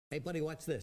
Hey, buddy, watch this.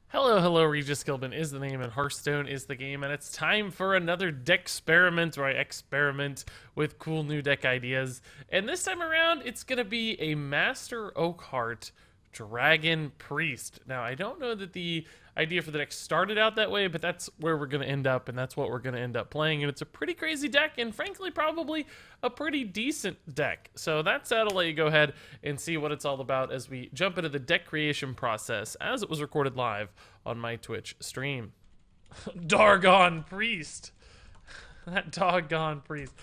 Hello, hello, Regis Gilbin is the name, and Hearthstone is the game, and it's time for another Decksperiment, where I experiment with cool new deck ideas. And this time around, it's going to be a Master Oakheart Dragon Priest. Now, I don't know that the idea for the deck started out that way, but that's where we're going to end up, and that's what we're going to end up playing. And it's a pretty crazy deck, and frankly, probably a pretty decent deck. So that said, I'll let you go ahead and see what it's all about as we jump into the deck creation process as it was recorded live on my Twitch stream. Dargon Priest. That doggone priest.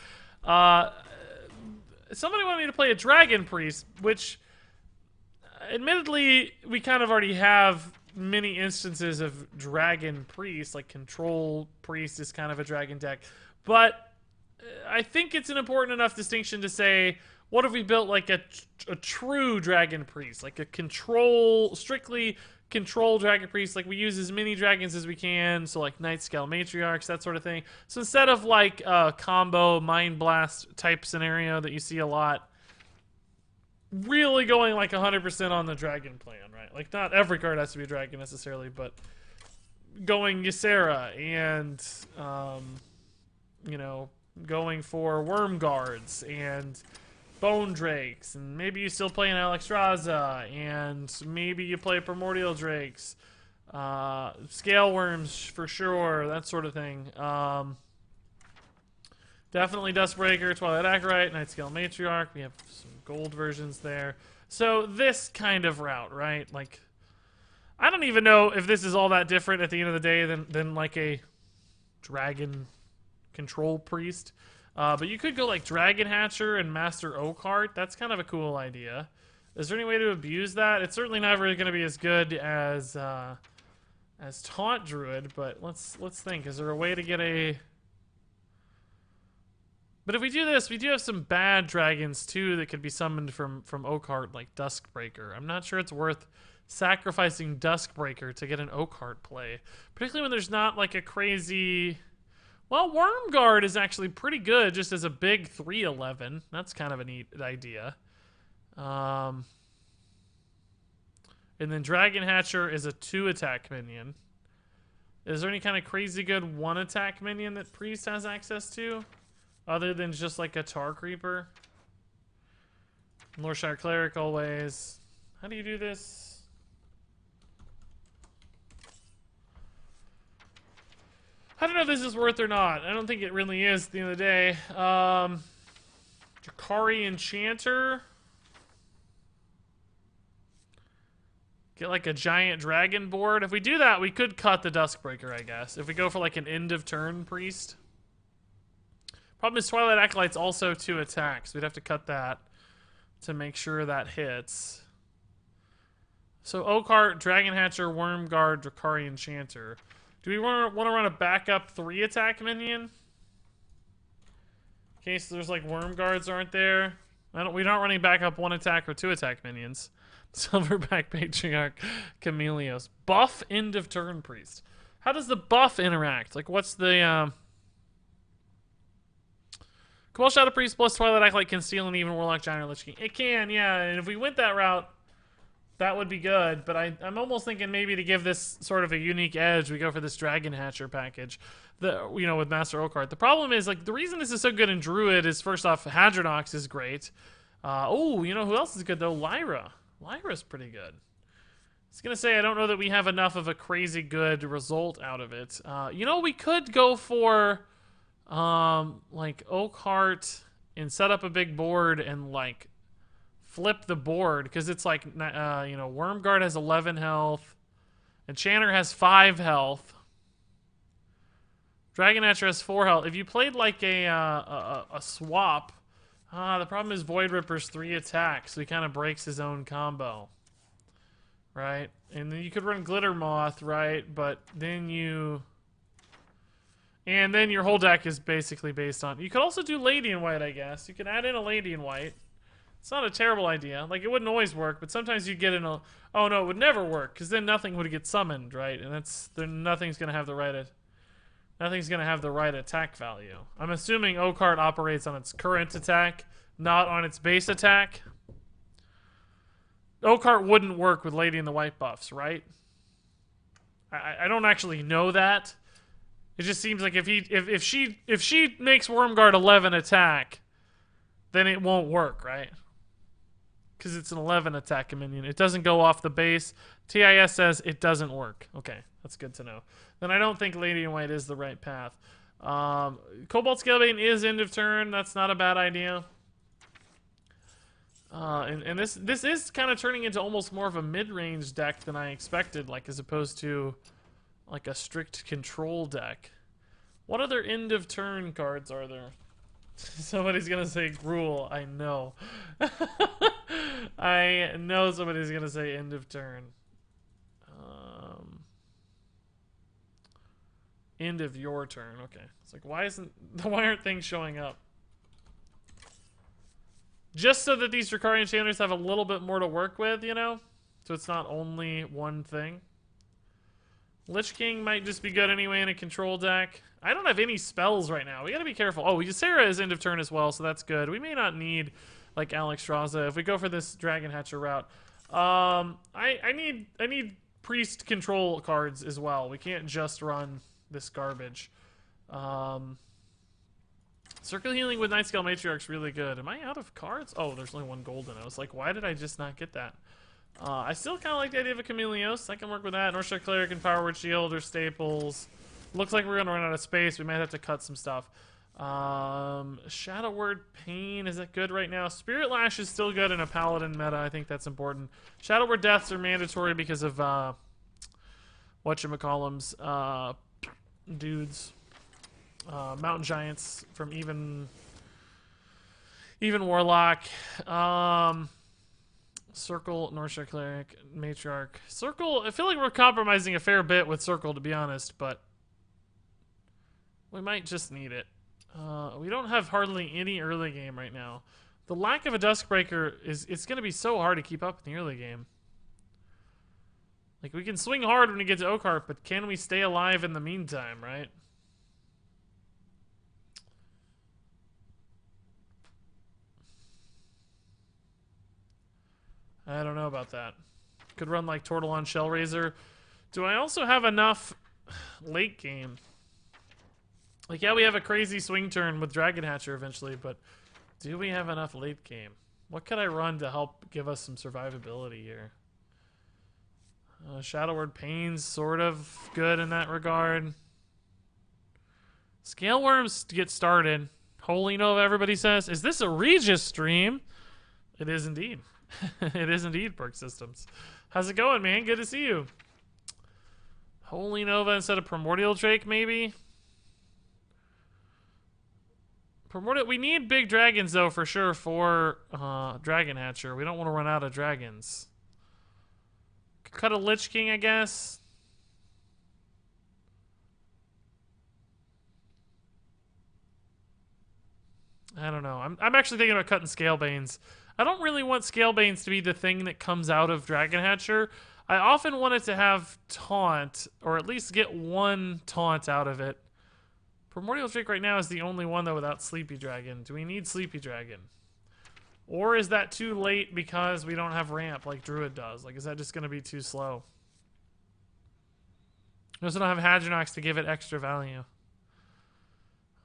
Somebody wanted me to play a Dragon Priest, which admittedly we kind of already have many instances of Dragon Priest, like Control Priest is kind of a Dragon deck, but I think it's an important enough distinction to say, what if we built like a true Dragon Priest, like a strictly control Dragon Priest, like we use as many dragons as we can, so like Night Scale Matriarchs, that sort of thing. So instead of like a combo Mind Blast type scenario that you see a lot, really going like 100% on the dragon plan, right? Like not every card has to be a dragon necessarily, but going Ysera and you know, going for Worm Guards and Bone Drakes, and maybe you still play an Alexstrasza, and maybe you play Primordial Drakes, Scale Worms for sure, that sort of thing. Definitely Dustbreaker, Twilight Acolyte, Night Scale Matriarch. We have some gold versions there. So this kind of route, right? Like, I don't even know if this is all that different at the end of the day than like a dragon control priest. But you could go like Dragon Hatcher and Master Oakheart. That's kind of a cool idea. Is there any way to abuse that? It's certainly not really going to be as good as Taunt Druid, but let's think. Is there a way to get a... But if we do this, we do have some bad dragons too that could be summoned from Oakheart, like Duskbreaker. I'm not sure it's worth sacrificing Duskbreaker to get an Oakheart play, particularly when there's not like a crazy... Well, Wormguard is actually pretty good just as a big 3/11. That's kind of a neat idea. And then Dragon Hatcher is a 2-attack minion. Is there any kind of crazy good 1-attack minion that Priest has access to? Other than just like a Tar Creeper? Lorshire Cleric always. How do you do this? I don't know if this is worth or not. I don't think it really is at the end of the day. Drakari Enchanter. Get like a giant dragon board. If we do that, we could cut the Duskbreaker, I guess. If we go for like an end of turn priest. Problem is Twilight Acolyte's also 2 attacks. We'd have to cut that to make sure that hits. So Oakheart, Dragon Hatcher, Wormguard, Drakari Enchanter. Do we want to run a backup 3-attack minion? In case there's like Wormguards aren't there. We're not running backup 1-attack or 2-attack minions. Silverback Patriarch, Chameleos. Buff end of turn priest. How does the buff interact? Like what's the Cabal Shadow Priest plus Twilight Acolyte can steal an even Warlock, Giant, or Lich King. It can, yeah, and if we went that route, that would be good, but I'm almost thinking maybe to give this sort of a unique edge, we go for this Dragon Hatcher package, with Master Oakheart. The problem is, like, the reason this is so good in Druid is, first off, Hadronox is great. Oh, you know who else is good, though? Lyra. Lyra's pretty good. I was going to say, I don't know that we have enough of a crazy good result out of it. We could go for... like Oakheart and set up a big board and like flip the board, because it's like Wormguard has 11 health, Enchanter has 5 health, Dragon Hatcher has 4 health. If you played like a swap, the problem is Void Ripper's 3 attacks, so he kind of breaks his own combo, right? And then you could run Glitter Moth, right? But then and then your whole deck is basically based on... You could also do Lady in White, I guess. You could add in a Lady in White. It's not a terrible idea. Like, it wouldn't always work, but sometimes you'd get in a... Oh, no, it would never work, because then nothing would get summoned, right? And nothing's going to have the right... Nothing's going to have the right attack value. I'm assuming Oakheart operates on its current attack, not on its base attack. Oakheart wouldn't work with Lady in the White buffs, right? I don't actually know that. It just seems like if she makes Wormguard 11 attack, then it won't work, right? Because it's an 11 attack minion. It doesn't go off the base. TIS says it doesn't work. Okay, that's good to know. Then I don't think Lady in White is the right path. Cobalt Scalebane is end of turn. That's not a bad idea. And this is kind of turning into almost more of a mid-range deck than I expected, like as opposed to like a strict control deck. What other end of turn cards are there? Somebody's gonna say Gruul. I know. I know somebody's gonna say end of turn. End of your turn. Okay. It's like why aren't things showing up? Just so that these Dracarian Channers have a little bit more to work with, you know? So it's not only one thing. Lich King might just be good anyway in a control deck. I don't have any spells right now. We gotta be careful. Oh, Ysera is end of turn as well, so that's good. We may not need, like, Alexstrasza if we go for this Dragon Hatcher route. I need priest control cards as well. We can't just run this garbage. Circle Healing with Nightscale Matriarch's really good. Am I out of cards? Oh, there's only one golden. I was like, why did I just not get that? I still kind of like the idea of a Chameleos. I can work with that. Northstar Cleric and Power Word Shield are staples. Looks like we're going to run out of space. We might have to cut some stuff. Shadow Word Pain, is that good right now? Spirit Lash is still good in a Paladin meta. I think that's important. Shadow Word Deaths are mandatory because of, whatchamacallums, dudes. Mountain Giants from even Warlock. Circle, Northstar Cleric, Matriarch. Circle, I feel like we're compromising a fair bit with Circle, to be honest, but we might just need it. We don't have hardly any early game right now. The lack of a Duskbreaker it's going to be so hard to keep up in the early game. Like, we can swing hard when we get to Oakheart, but can we stay alive in the meantime, right? I don't know about that. Could run like Tortillon Shellraiser. Do I also have enough late game? Like, yeah, we have a crazy swing turn with Dragon Hatcher eventually, but do we have enough late game? What could I run to help give us some survivability here? Shadow Word Pain's sort of good in that regard. Scale Worms to get started. Holy Nova, everybody says. Is this a Regis stream? It is indeed. It is indeed, Perk Systems. How's it going, man? Good to see you. Holy Nova instead of Primordial Drake, maybe? Primordial. We need big dragons, though, for sure, for Dragon Hatcher. We don't want to run out of dragons. Cut a Lich King, I guess. I don't know. I'm actually thinking about cutting Scalebanes. I don't really want Scalebanes to be the thing that comes out of Dragon Hatcher. I often want it to have Taunt, or at least get one Taunt out of it. Primordial Drake right now is the only one, though, without Sleepy Dragon. Do we need Sleepy Dragon? Or is that too late because we don't have ramp like Druid does? Like, is that just going to be too slow? We also don't have Hadronox to give it extra value.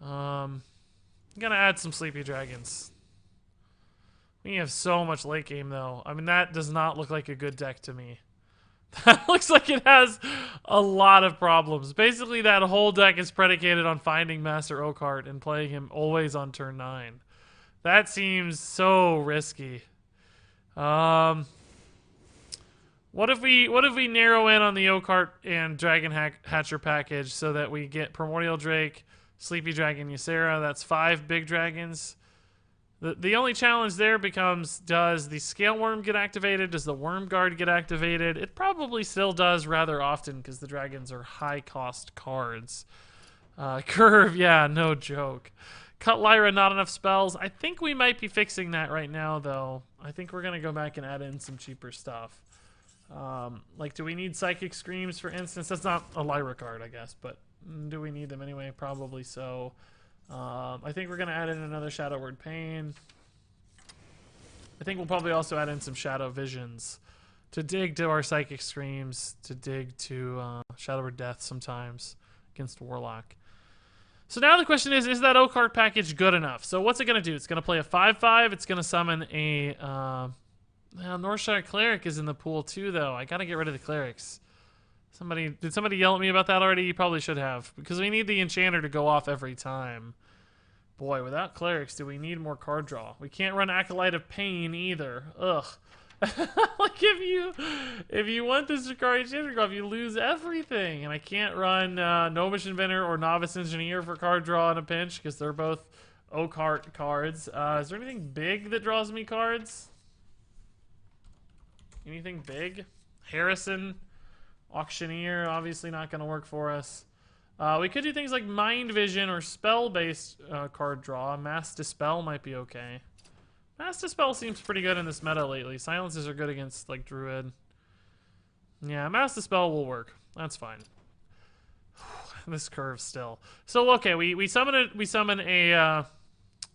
I'm going to add some Sleepy Dragons. We have so much late game, though. I mean, that does not look like a good deck to me. That looks like it has a lot of problems. Basically, that whole deck is predicated on finding Master Oakheart and playing him always on turn 9. That seems so risky. What if we narrow in on the Oakheart and Dragon Hatcher package so that we get Primordial Drake, Sleepy Dragon, Ysera? That's 5 big dragons. The only challenge there becomes, does the Scale Worm get activated? Does the Wormguard get activated? It probably still does rather often because the dragons are high-cost cards. Curve, yeah, no joke. Cut Lyra, not enough spells. I think we might be fixing that right now, though. I think we're going to go back and add in some cheaper stuff. Like, do we need Psychic Screams, for instance? That's not a Lyra card, I guess, but do we need them anyway? Probably so. I think we're going to add in another Shadow Word Pain. I think we'll probably also add in some Shadow Visions to dig to our Psychic Screams, to dig to Shadow or Death sometimes against Warlock. So now the question is that Oakheart package good enough? So what's it going to do? It's going to play a 5/5. It's going to summon a... Northshire Cleric is in the pool too, though. I got to get rid of the Clerics. Did somebody yell at me about that already? You probably should have. Because we need the Enchanter to go off every time. Boy, without Clerics, do we need more card draw? We can't run Acolyte of Pain either. Ugh. Like if you want this Shikari Enchanter to go off, you lose everything. And I can't run Gnomish Inventor or Novice Engineer for card draw in a pinch because they're both Oakheart cards. Is there anything big that draws me cards? Anything big? Harrison, Auctioneer, obviously not going to work for us. We could do things like Mind Vision or spell-based card draw. Mass Dispel might be okay. Mass Dispel seems pretty good in this meta lately. Silences are good against, like, Druid. Yeah, Mass Dispel will work. That's fine. This curve still. So, okay, we summon a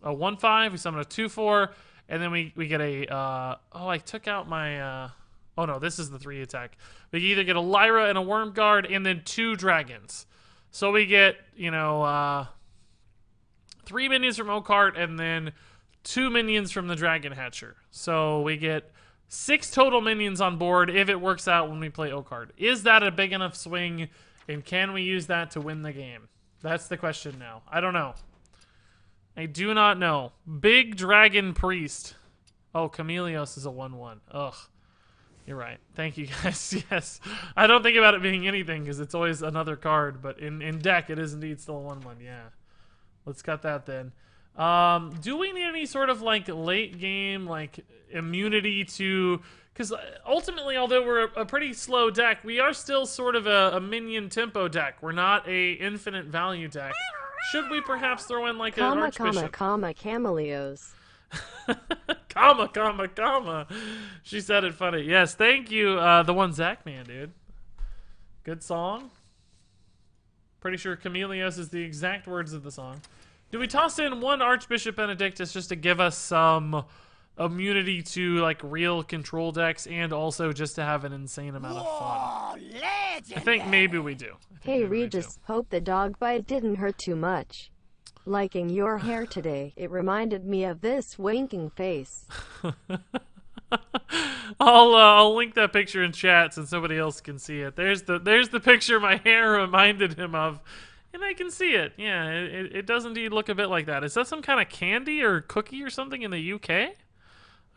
1/5, we summon a 2/4, and then we get a... oh, I took out my... oh, no, this is the 3 attack. We can either get a Lyra and a Worm Guard and then 2 dragons. So we get, 3 minions from Oakheart and then 2 minions from the Dragon Hatcher. So we get 6 total minions on board if it works out when we play Oakheart. Is that a big enough swing, and can we use that to win the game? That's the question now. I don't know. I do not know. Big Dragon Priest. Oh, Chameleos is a 1/1. Ugh. You're right. Thank you, guys. Yes. I don't think about it being anything because it's always another card, but in deck it is indeed still a 1/1. Yeah. Let's cut that then. Do we need any sort of like late game like immunity to... Because ultimately, although we're a pretty slow deck, we are still sort of a minion tempo deck. We're not a infinite value deck. Should we perhaps throw in like an Archbishop? Chameleos. Comma. She said it funny. Yes, thank you. The one Zach man, dude. Good song. Pretty sure Chameleos is the exact words of the song. Do we toss in one Archbishop Benedictus just to give us some immunity to like real control decks and also just to have an insane amount of fun? I think maybe we do. Hey Regis, hope the dog bite didn't hurt too much. Liking your hair today, it reminded me of this winking face. I'll link that picture in chat so somebody else can see it. There's the picture my hair reminded him of. And I can see it. Yeah, it does indeed look a bit like that. Is that some kind of candy or cookie or something in the UK?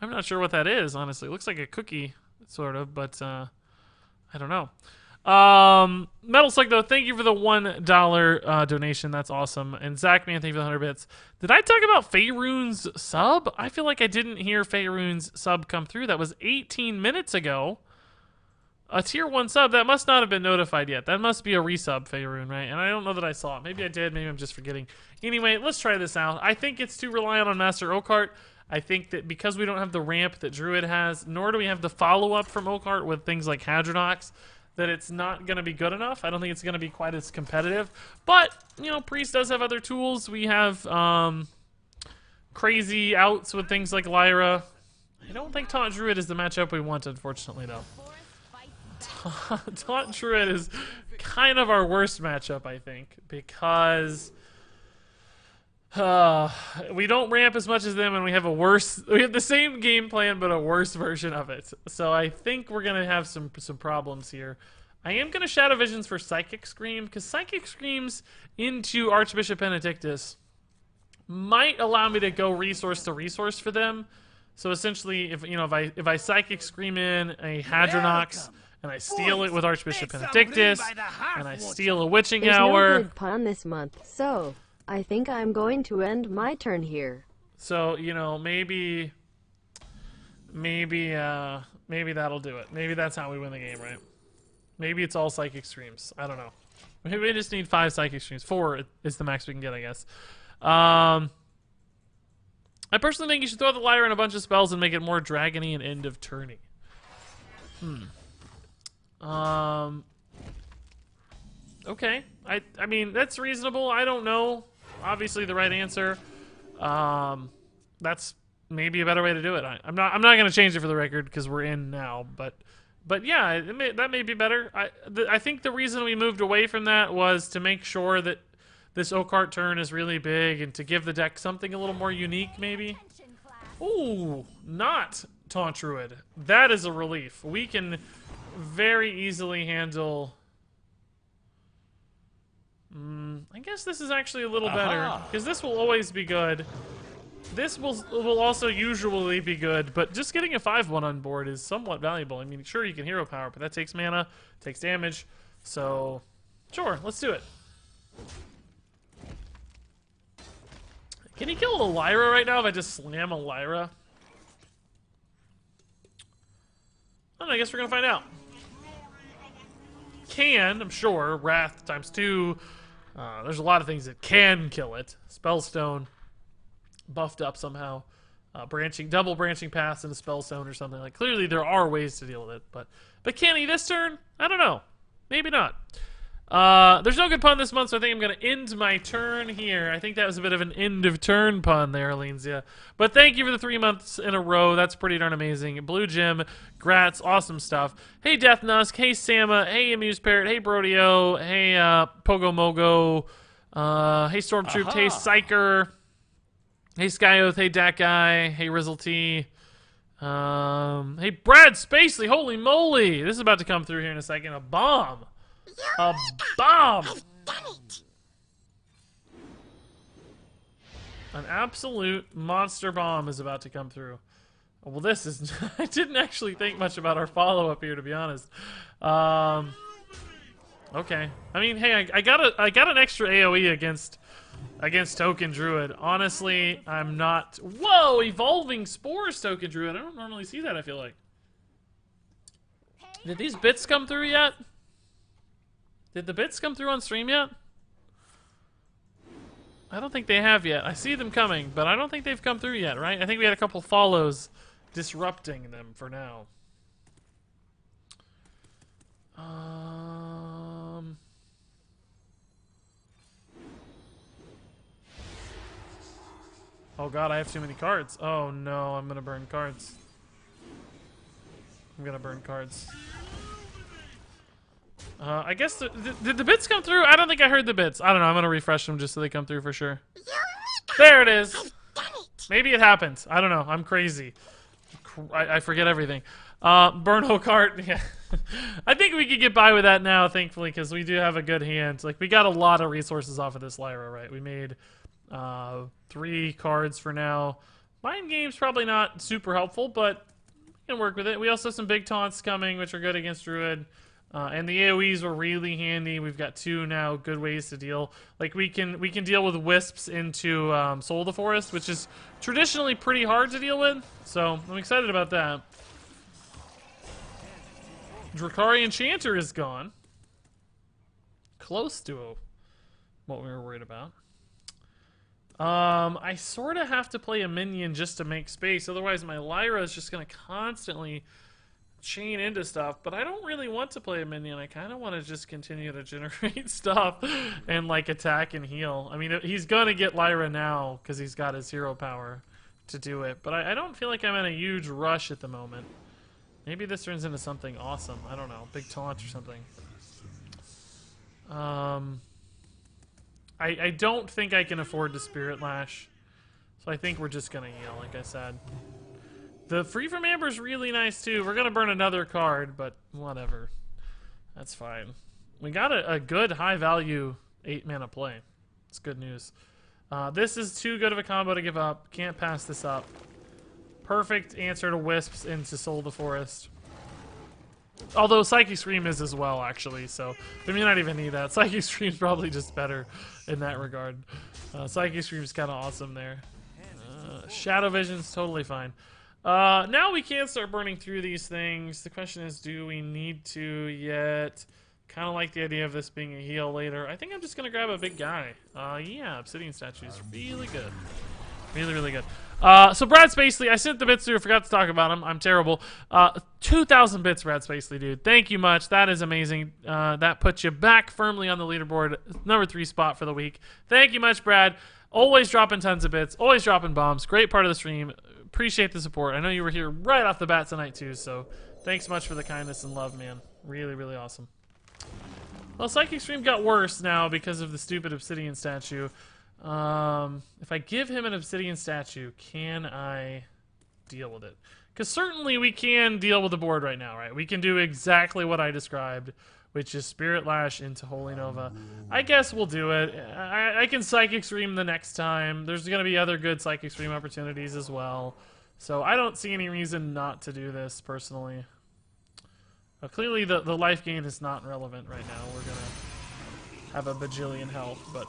I'm not sure what that is, honestly. It looks like a cookie, sort of, but I don't know. Metal Slug, though, thank you for the $1 donation. That's awesome. And Zach, man, thank you for the 100 bits. Did I talk about Faerun's sub? I feel like I didn't hear Faerun's sub come through. That was 18 minutes ago. A tier 1 sub, that must not have been notified yet. That must be a resub, Faerun, right? And I don't know that I saw it. Maybe I did, maybe I'm just forgetting. Anyway, let's try this out. I think it's too reliant on Master Oakheart. I think that because we don't have the ramp that Druid has, nor do we have the follow-up from Oakheart with things like Hadronox, that it's not going to be good enough. I don't think it's going to be quite as competitive. But, Priest does have other tools. We have crazy outs with things like Lyra. I don't think Taunt Druid is the matchup we want, unfortunately, though. Taunt Druid is kind of our worst matchup, I think, because we don't ramp as much as them, and we have the same game plan but a worse version of it. So I think we're gonna have some problems here. I am gonna Shadow Visions for Psychic Scream because Psychic Screams into Archbishop Benedictus might allow me to go resource to resource for them. So essentially, if I Psychic Scream in a Hadronox. And I steal it with Archbishop Benedictus, and I steal a Witching Hour. There's no good pun this month, so I think I'm going to end my turn here. So, maybe that'll do it. Maybe that's how we win the game, right? Maybe it's all Psychic Screams. I don't know. Maybe we just need 5 Psychic Screams. 4 is the max we can get, I guess. I personally think you should throw the Lyra in a bunch of spells and make it more dragony and end of turny. Okay. I mean, that's reasonable. I don't know. Obviously, the right answer. That's maybe a better way to do it. I'm not going to change it for the record because we're in now, but yeah, that may be better. I think the reason we moved away from that was to make sure that this Oakheart turn is really big and to give the deck something a little more unique, maybe. Ooh, not Taunt Druid. That is a relief. We can very easily handle... I guess this is actually a little better, because this will always be good. This will also usually be good, but just getting a 5/1 on board is somewhat valuable. I mean, sure, you can hero power, but that takes mana, takes damage, so sure, let's do it. Can he kill a Lyra right now if I just slam a Lyra? I guess we're gonna find out. I'm sure. Wrath ×2. There's a lot of things that can kill it. Spellstone, buffed up somehow. Double branching paths into Spellstone or something. Like, clearly there are ways to deal with it, but can he this turn? I don't know. Maybe not. There's no good pun this month, so I think I'm going to end my turn here. I think that was a bit of an end of turn pun there, Alensia. But thank you for the 3 months in a row. That's pretty darn amazing. Blue Jim, Gratz, awesome stuff. Hey, Death Nusk. Hey, Sama. Hey, Amuse Parrot. Hey, Brodeo. Hey, Pogo Mogo. Hey, Stormtroop. Hey, Psyker. Hey, Skyoth. Hey, Dat Guy. Hey, Rizzle T. Hey, Brad Spacely. Holy moly. This is about to come through here in a second. A bomb. A bomb! I've done it. An absolute monster bomb is about to come through. Well, this is... I didn't actually think much about our follow-up here, to be honest. Okay. I mean, hey, I got an extra AoE against Token Druid. Honestly, I'm not... Whoa! Evolving Spores, Token Druid. I don't normally see that, I feel like. Did these bits come through yet? Did the bits come through on stream yet? I don't think they have yet. I see them coming, but I don't think they've come through yet, right? I think we had a couple follows disrupting them for now. Oh god, I have too many cards. Oh no, I'm gonna burn cards. I'm gonna burn cards. I guess did the bits come through? I don't think I heard the bits. I don't know. I'm gonna refresh them just so they come through for sure. There it is. I've done it. Maybe it happened. I don't know. I'm crazy. I forget everything. Burn Oakheart. Yeah. I think we could get by with that now, thankfully, because we do have a good hand. Like, we got a lot of resources off of this Lyra, right? We made 3 cards for now. Mind Game's probably not super helpful, but we can work with it. We also have some big taunts coming, which are good against Druid. And the AoEs were really handy. We've got 2 now good ways to deal. Like, we can deal with Wisps into Soul of the Forest, which is traditionally pretty hard to deal with. So I'm excited about that. Drakari Enchanter is gone. Close to what we were worried about. I sort of have to play a minion just to make space. Otherwise, my Lyra is just going to constantly chain into stuff, but I don't really want to play a minion. I kind of want to just continue to generate stuff and like attack and heal. I mean, he's gonna get Lyra now because he's got his hero power to do it, but I don't feel like I'm in a huge rush at the moment. Maybe this turns into something awesome. I don't know, big taunt or something. I don't think I can afford to Spirit Lash, so I think we're just gonna heal, like I said. The Free from Amber is really nice too. We're gonna burn another card, but whatever. That's fine. We got a good high value 8 mana play. It's good news. This is too good of a combo to give up. Can't pass this up. Perfect answer to Wisps into Soul of the Forest. Although Psychic Scream is as well, actually, so we may not even need that. Psychic Scream's probably just better in that regard. Psychic Scream's kind of awesome there. Shadow Vision's totally fine. Now we can start burning through these things. The question is, do we need to yet? Kind of like the idea of this being a heal later. I think I'm just going to grab a big guy. Yeah, Obsidian Statue is really good. Really, really good. So Brad Spacely, I sent the bits through. I forgot to talk about him. I'm terrible. 2,000 bits, Brad Spacely, dude. Thank you much. That is amazing. That puts you back firmly on the leaderboard. Number 3 spot for the week. Thank you much, Brad. Always dropping tons of bits. Always dropping bombs. Great part of the stream. appreciate the support. I know you were here right off the bat tonight too, so thanks much for the kindness and love, man. Really, really awesome. Well, Psychic Stream got worse now because of the stupid obsidian statue. If I give him an obsidian statue, can I deal with it? Because certainly we can deal with the board right now, right? We can do exactly what I described, which is Spirit Lash into Holy Nova. I guess we'll do it. I can Psychic Stream the next time. There's going to be other good Psychic Stream opportunities as well. So I don't see any reason not to do this, personally. Clearly the life gain is not relevant right now. We're going to have a bajillion health, but...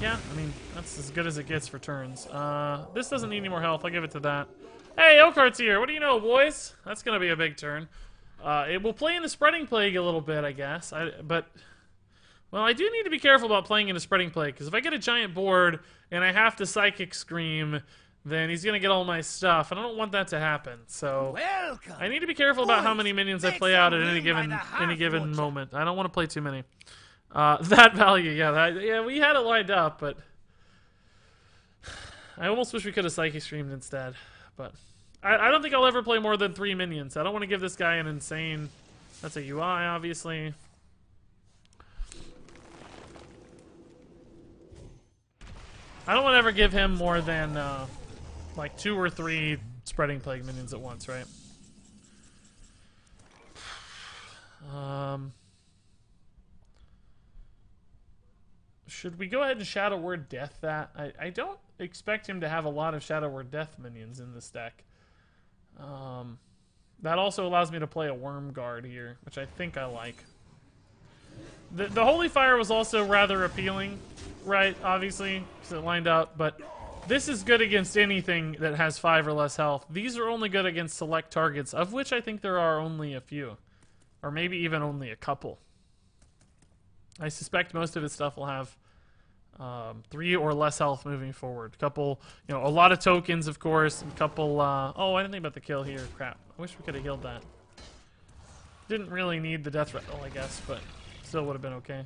yeah, I mean, that's as good as it gets for turns. This doesn't need any more health. I'll give it to that. Hey, Oakheart's here. What do you know, boys? That's going to be a big turn. It will play in the Spreading Plague a little bit, I guess. Well, I do need to be careful about playing in a Spreading Plague, because if I get a giant board and I have to Psychic Scream, then he's going to get all my stuff, and I don't want that to happen. So I need to be careful about how many minions I play out at any given moment. I don't want to play too many. That value, yeah, we had it lined up, but I almost wish we could have Psychic Streamed instead. But I don't think I'll ever play more than 3 minions. I don't want to give this guy an insane... That's a UI, obviously. I don't want to ever give him more than, like 2 or 3 Spreading Plague minions at once, right? Should we go ahead and Shadow Word Death that? I don't expect him to have a lot of Shadow Word Death minions in this deck. That also allows me to play a Worm Guard here, which I think I like. The Holy Fire was also rather appealing, right? Obviously, because it lined up, but this is good against anything that has 5 or less health. These are only good against select targets, of which I think there are only a few. Or maybe even only a couple. I suspect most of his stuff will have 3 or less health moving forward. A couple, a lot of tokens, of course. A couple, oh, I didn't think about the kill here. Crap. I wish we could have healed that. Didn't really need the death rattle, I guess, but still would have been okay.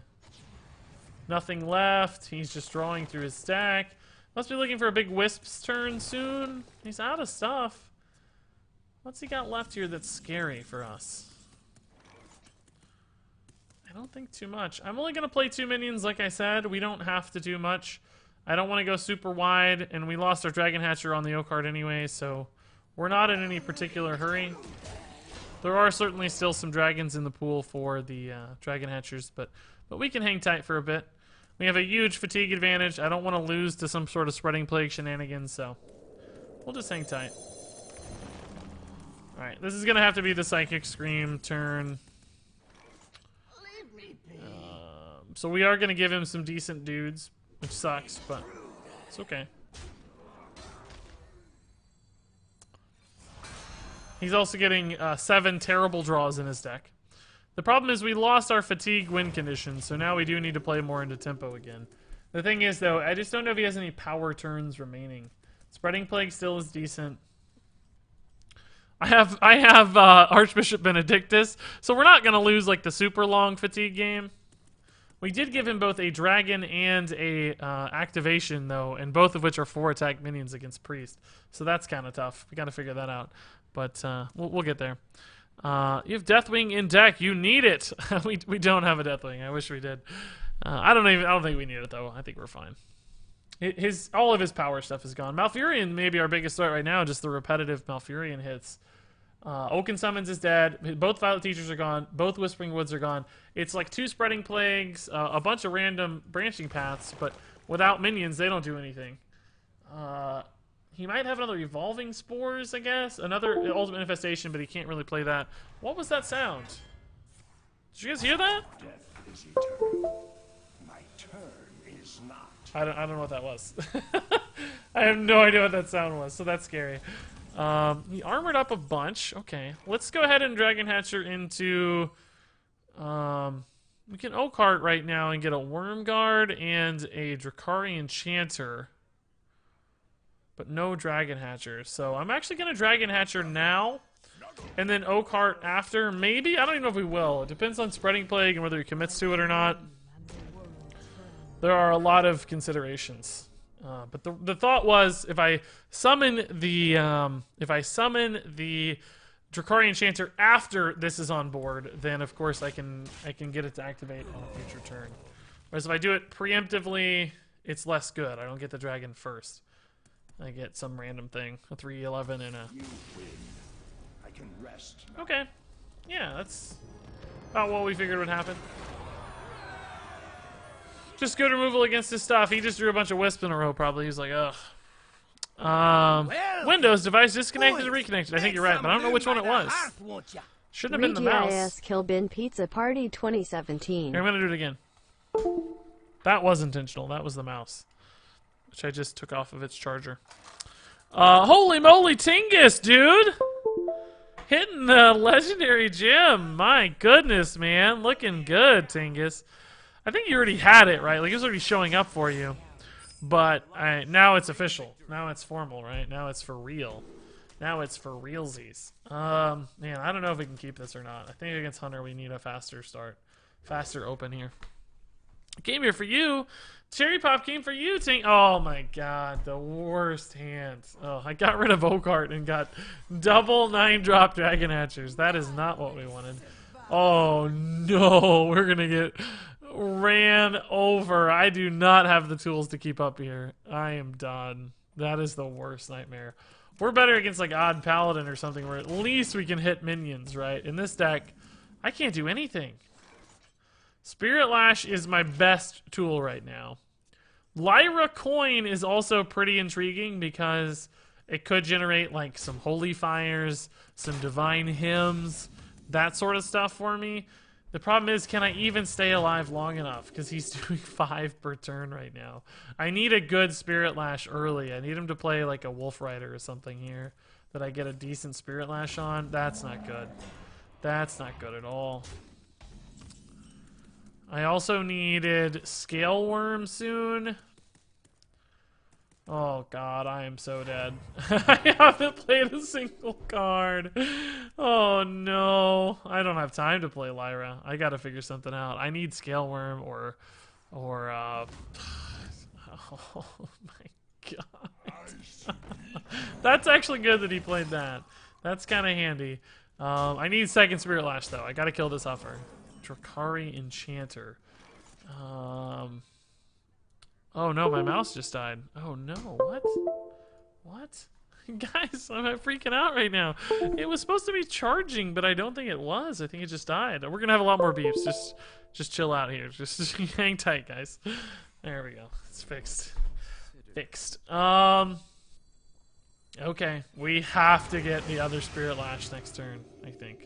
Nothing left. He's just drawing through his stack. Must be looking for a big Wisp's turn soon. He's out of stuff. What's he got left here that's scary for us? I don't think too much. I'm only going to play 2 minions, like I said. We don't have to do much. I don't want to go super wide, and we lost our Dragon Hatcher on the Oakheart anyway, so we're not in any particular hurry. There are certainly still some dragons in the pool for the Dragon Hatchers, but we can hang tight for a bit. We have a huge fatigue advantage. I don't want to lose to some sort of Spreading Plague shenanigans, so we'll just hang tight. Alright, this is going to have to be the Psychic Scream turn. So we are going to give him some decent dudes, which sucks, but it's okay. He's also getting 7 terrible draws in his deck. The problem is we lost our fatigue win condition, so now we do need to play more into tempo again. The thing is, though, I just don't know if he has any power turns remaining. Spreading Plague still is decent. I have Archbishop Benedictus, so we're not going to lose like the super long fatigue game. We did give him both a dragon and a activation, though, and both of which are 4 attack minions against Priest. So that's kind of tough. We got to figure that out, but we'll get there. You have Deathwing in deck. You need it. we don't have a Deathwing. I wish we did. I don't think we need it though. I think we're fine. All of his power stuff is gone. Malfurion may be our biggest threat right now. Just the repetitive Malfurion hits. Oaken Summons is dead. Both Violet Teachers are gone. Both Whispering Woods are gone. It's like 2 Spreading Plagues, a bunch of random branching paths, but without minions, they don't do anything. He might have another Evolving Spores, I guess. Another Ultimate Infestation, but he can't really play that. What was that sound? Did you guys hear that? Death is eternal. My turn is not. I don't know what that was. I have no idea what that sound was, so that's scary. He armored up a bunch. Okay, let's go ahead and Dragon Hatcher into... we can Oakheart right now and get a Worm Guard and a Drakari Chanter. But no Dragon Hatcher. So I'm actually going to Dragon Hatcher now. and then Oakheart after. Maybe? I don't even know if we will. It depends on Spreading Plague and whether he commits to it or not. There are a lot of considerations. But the thought was, if I summon the Drakari Enchanter after this is on board, then of course I can get it to activate on a future turn. Whereas if I do it preemptively, it's less good. I don't get the dragon first. I get some random thing, a 3/11 and a. You win. I can rest now. Okay, yeah, that's about what we figured would happen. Just good removal against his stuff. He just drew a bunch of wisps in a row. Probably he's like, ugh. Windows device disconnected and reconnected. I think you're right, but I don't know which one it was. Shouldn't have been the mouse. GIS Killbin Pizza Party 2017. Here, I'm gonna do it again. That was intentional. That was the mouse, which I just took off of its charger. Holy moly, Tingus, dude! Hitting the legendary gem. My goodness, man, looking good, Tingus. I think you already had it, right? Like, it was already showing up for you. But now it's official. Now it's formal, right? Now it's for real. Now it's for realsies. Man, I don't know if we can keep this or not. I think against Hunter we need a faster start. Faster open here. Came here for you. Cherry Pop came for you, Tink. Oh my god, the worst hand. Oh, I got rid of Oakheart and got double 9-drop Dragon Hatchers. That is not what we wanted. Oh no, we're gonna get ran over. I do not have the tools to keep up here. I am done. That is the worst nightmare. We're better against like Odd Paladin or something where at least we can hit minions, right? In this deck, I can't do anything. Spirit Lash is my best tool right now. Lyra Coin is also pretty intriguing because it could generate like some Holy Fires, some Divine Hymns, that sort of stuff for me. The problem is, can I even stay alive long enough? Because he's doing 5 per turn right now. I need a good Spirit Lash early. I need him to play like a Wolf Rider or something here that I get a decent Spirit Lash on. That's not good. That's not good at all. I also needed Scale Worm soon. Oh god, I am so dead. I haven't played a single card. Oh no. I don't have time to play Lyra. I gotta figure something out. I need Scale Worm or oh my god. That's actually good that he played that. That's kind of handy. I need second Spirit Lash though. I gotta kill this Huffer. Drakari Enchanter. Oh no, my mouse just died. Oh no, what? What? Guys, I'm freaking out right now. It was supposed to be charging, but I don't think it was. I think it just died. We're gonna have a lot more beeps. Just chill out here. Just hang tight, guys. There we go. It's fixed. Fixed. Okay, we have to get the other Spirit Lash next turn, I think.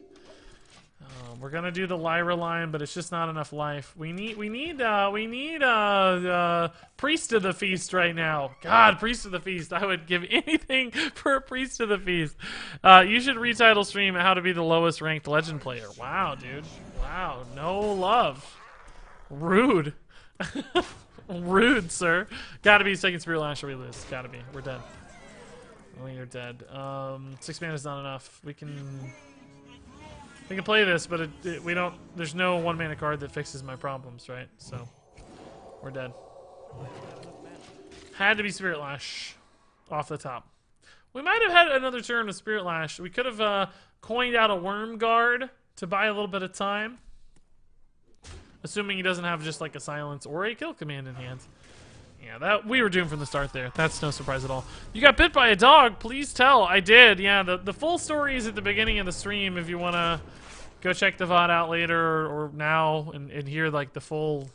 We're gonna do the Lyra line, but it's just not enough life. We need Priest of the Feast right now. God, Priest of the Feast. I would give anything for a Priest of the Feast. You should retitle stream How to Be the Lowest Ranked Legend Player. Wow, dude. Wow, no love. Rude. Rude, sir. Gotta be second Spirit Lash or we lose. Gotta be. We're dead. We are dead. 6 mana is not enough. We can play this, but we don't. There's no 1 mana card that fixes my problems, right? So we're dead. Had to be Spirit Lash off the top. We might have had another turn of Spirit Lash. We could have coined out a Worm Guard to buy a little bit of time, assuming he doesn't have just like a Silence or a Kill Command in hand. Yeah, that we were doomed from the start there. That's no surprise at all. You got bit by a dog. Please tell. I did. Yeah, the full story is at the beginning of the stream if you want to go check the VOD out later or now and hear like the full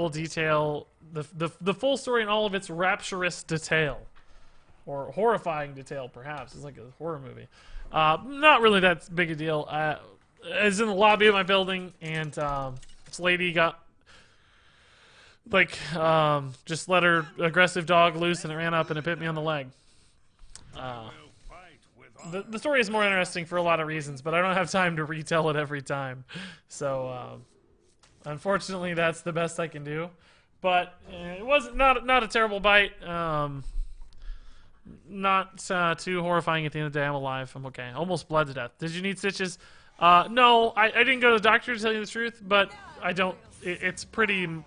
detail, the full story in all of its rapturous detail. Or horrifying detail, perhaps. It's like a horror movie. Not really that big a deal. I was in the lobby of my building and this lady got just let her aggressive dog loose and it ran up and it bit me on the leg. The story is more interesting for a lot of reasons, but I don't have time to retell it every time. So, unfortunately, that's the best I can do. But it wasn't not a terrible bite. Not too horrifying at the end of the day. I'm alive. I'm okay. Almost bled to death. Did you need stitches? No, I didn't go to the doctor to tell you the truth, but I don't. It's pretty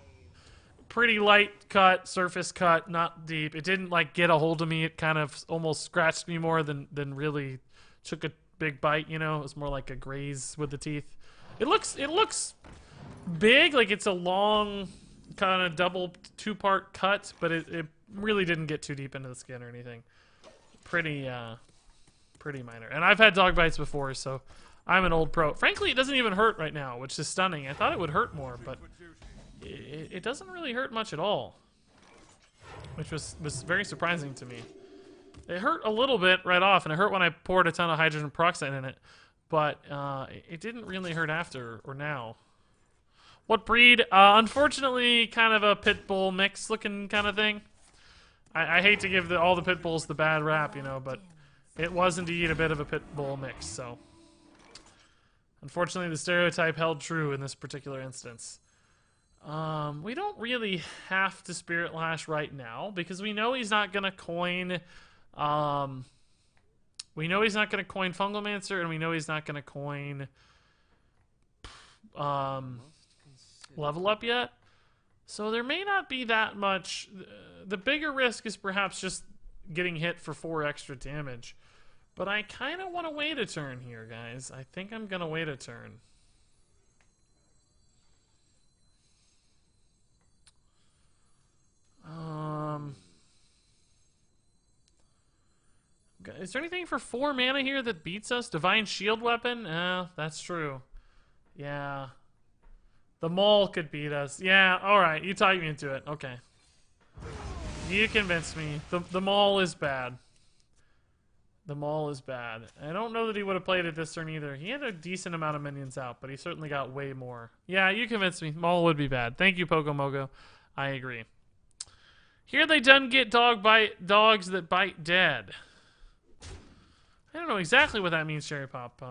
light cut, surface cut, not deep. It didn't like get a hold of me. It kind of almost scratched me more than really took a big bite. You know, it was more like a graze with the teeth. It looks big, like it's a long kind of double 2-part cut, but it really didn't get too deep into the skin or anything. Pretty minor. And I've had dog bites before, so I'm an old pro. Frankly, it doesn't even hurt right now, which is stunning. I thought it would hurt more, but it doesn't really hurt much at all, which was very surprising to me. It hurt a little bit right off, and it hurt when I poured a ton of hydrogen peroxide in it, but it didn't really hurt after or now. What breed? Unfortunately, kind of a pit bull mix looking kind of thing. I hate to give all the pit bulls the bad rap, you know, but it was indeed a bit of a pit bull mix, so. Unfortunately, the stereotype held true in this particular instance. We don't really have to Spirit Lash right now, because we know he's not going to coin... we know he's not going to coin Fungalmancer, and we know he's not going to coin... level up yet. So there may not be that much. The bigger risk is perhaps just getting hit for 4 extra damage. But I kind of want to wait a turn here, guys. I think I'm going to wait a turn. Is there anything for 4 mana here that beats us? Divine Shield Weapon? That's true. Yeah. The Maul could beat us. Yeah, alright. You talked me into it. Okay. You convinced me. The Maul is bad. The Maul is bad. I don't know that he would have played it this turn either. He had a decent amount of minions out, but he certainly got way more. Yeah, you convinced me. Maul would be bad. Thank you, Pogomogo. I agree. Here they done get dogs that bite dead. I don't know exactly what that means, Cherry Pop.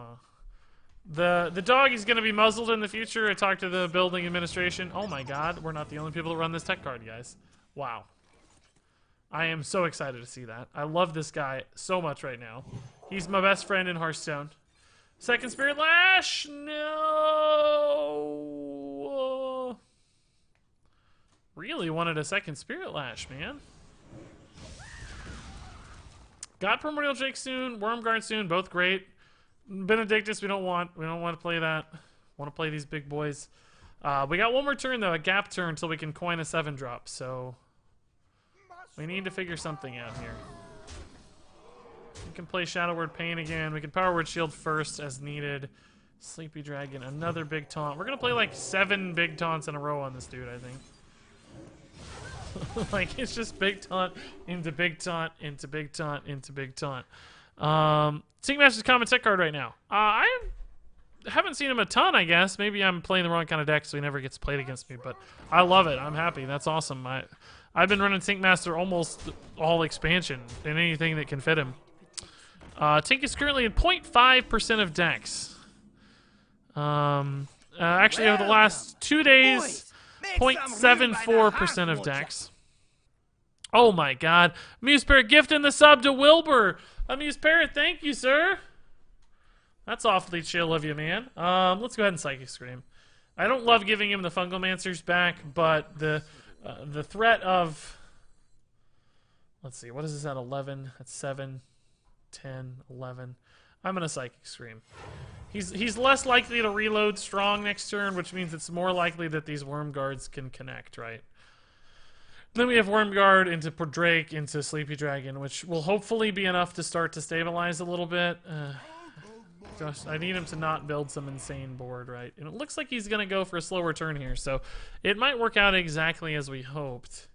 The dog is going to be muzzled in the future. I talked to the building administration. Oh my god, we're not the only people that run this tech card, guys. Wow. I am so excited to see that. I love this guy so much right now. He's my best friend in Hearthstone. Second Spirit Lash! No! Really wanted a second Spirit Lash, man. Got Primordial Drake soon, Wormguard soon, both great. Benedictus, we don't want to play that. Want to play these big boys. We got one more turn though, a gap turn until we can coin a 7-drop. So we need to figure something out here. We can play Shadow Word Pain again. We can Power Word Shield first as needed. Sleepy Dragon, another big taunt. We're gonna play like 7 big taunts in a row on this dude, I think. Like it's just big taunt into big taunt into big taunt into big taunt. Sing Master's common tech card right now. I haven't seen him a ton, I guess. Maybe I'm playing the wrong kind of deck, so he never gets played against me. But I love it. I'm happy. That's awesome. I've been running Tink Master almost all expansion and anything that can fit him. Tink is currently at 0.5% of decks. Actually, over the last 2 days, 0.74% of decks. Oh my god. Amuse Parrot gifting the sub to Wilbur. Amuse Parrot, thank you, sir. That's awfully chill of you, man. Let's go ahead and Psychic Scream. I don't love giving him the Fungalmancers back, but the threat of... Let's see, what is this at 11? That's 7, 10, 11. I'm going to Psychic Scream. He's less likely to reload strong next turn, which means it's more likely that these Wormguards can connect, right? Then we have Wormguard into Drake into Sleepy Dragon, which will hopefully be enough to start to stabilize a little bit. Gosh, I need him to not build some insane board, right? And it looks like he's going to go for a slower turn here, so it might work out exactly as we hoped.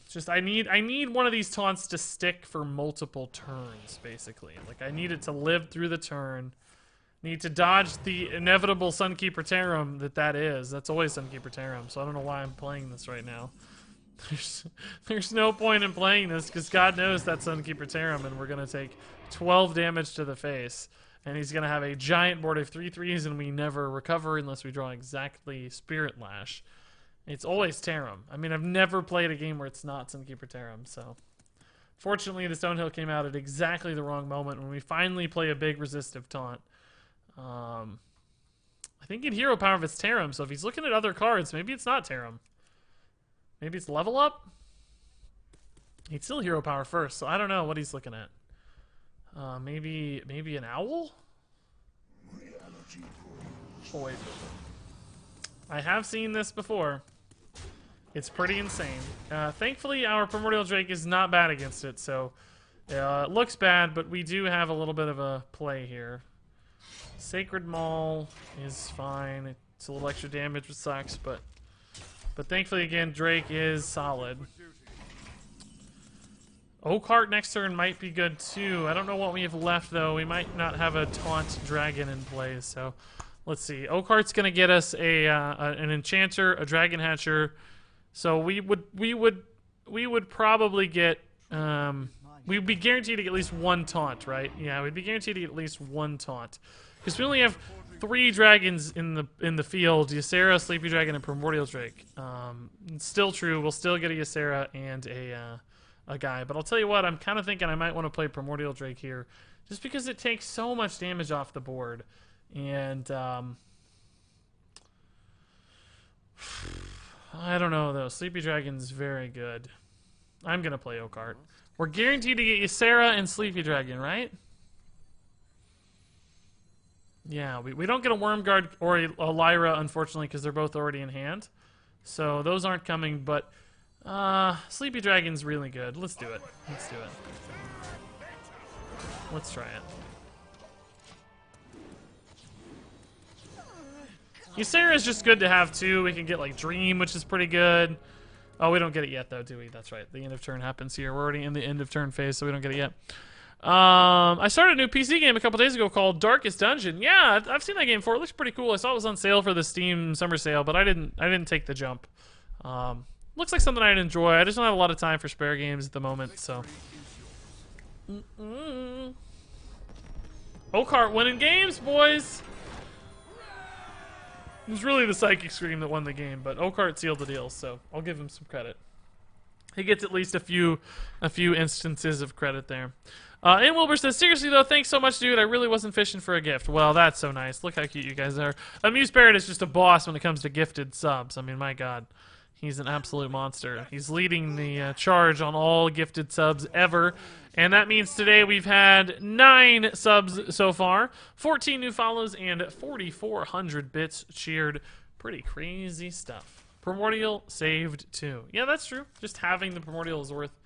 Just I need one of these taunts to stick for multiple turns, basically. Like I need it to live through the turn. Need to dodge the inevitable Sunkeeper Tarum that is. That's always Sunkeeper Tarum, so I don't know why I'm playing this right now. There's no point in playing this because God knows that's Sunkeeper Tarum, and we're gonna take 12 damage to the face, and he's gonna have a giant board of 3/3s, and we never recover unless we draw exactly Spirit Lash. It's always Tarum. I mean, I've never played a game where it's not Sunkeeper Tarum, so Fortunately, the Stonehill came out at exactly the wrong moment when we finally play a big resistive taunt. I think in hero power if it's Tarim, so if he's looking at other cards, maybe it's not Tarim. Maybe it's level up? He'd still hero power first, so I don't know what he's looking at. Maybe an owl? Oh wait. I have seen this before. It's pretty insane. Thankfully, our Primordial Drake is not bad against it, so it looks bad, but we do have a little bit of a play here. Sacred Maul is fine. It's a little extra damage, which sucks, but thankfully, again, Drake is solid. Oakheart next turn might be good, too. I don't know what we have left, though. We might not have a Taunt Dragon in play, so let's see. Oakheart's going to get us an Enchanter, a Dragon Hatcher. So we would probably get we'd be guaranteed to get at least one taunt, right? Yeah, we'd be guaranteed to get at least one taunt because we only have 3 dragons in the field: Ysera, Sleepy Dragon, and Primordial Drake. It's still true. We'll still get a Ysera and a guy, but I'll tell you what. I'm kind of thinking I might want to play Primordial Drake here, just because it takes so much damage off the board, and I don't know, though. Sleepy Dragon's very good. I'm going to play Oakheart. We're guaranteed to get Ysera and Sleepy Dragon, right? Yeah, we don't get a Wormguard or a Lyra, unfortunately, because they're both already in hand. So those aren't coming, but Sleepy Dragon's really good. Let's do it. Let's do it. Let's try it. Ysera is just good to have, too. We can get, like, Dream, which is pretty good. Oh, we don't get it yet, though, do we? That's right. The end of turn happens here. We're already in the end of turn phase, so we don't get it yet. I started a new PC game a couple days ago called Darkest Dungeon. Yeah, I've seen that game before. It looks pretty cool. I saw it was on sale for the Steam summer sale, but I didn't take the jump. Looks like something I'd enjoy. I just don't have a lot of time for spare games at the moment, so. Oakheart winning games, boys! It was really the Psychic Scream that won the game, but Oakheart sealed the deal, so I'll give him some credit. He gets at least a few instances of credit there. And Wilbur says, seriously though, thanks so much, dude. I really wasn't fishing for a gift. Well, that's so nice. Look how cute you guys are. Amuse Barrett is just a boss when it comes to gifted subs. I mean, my God. He's an absolute monster. He's leading the charge on all gifted subs ever. And that means today we've had 9 subs so far, 14 new follows, and 4,400 bits cheered. Pretty crazy stuff. Primordial saved too. Yeah, that's true. Just having the Primordial is worth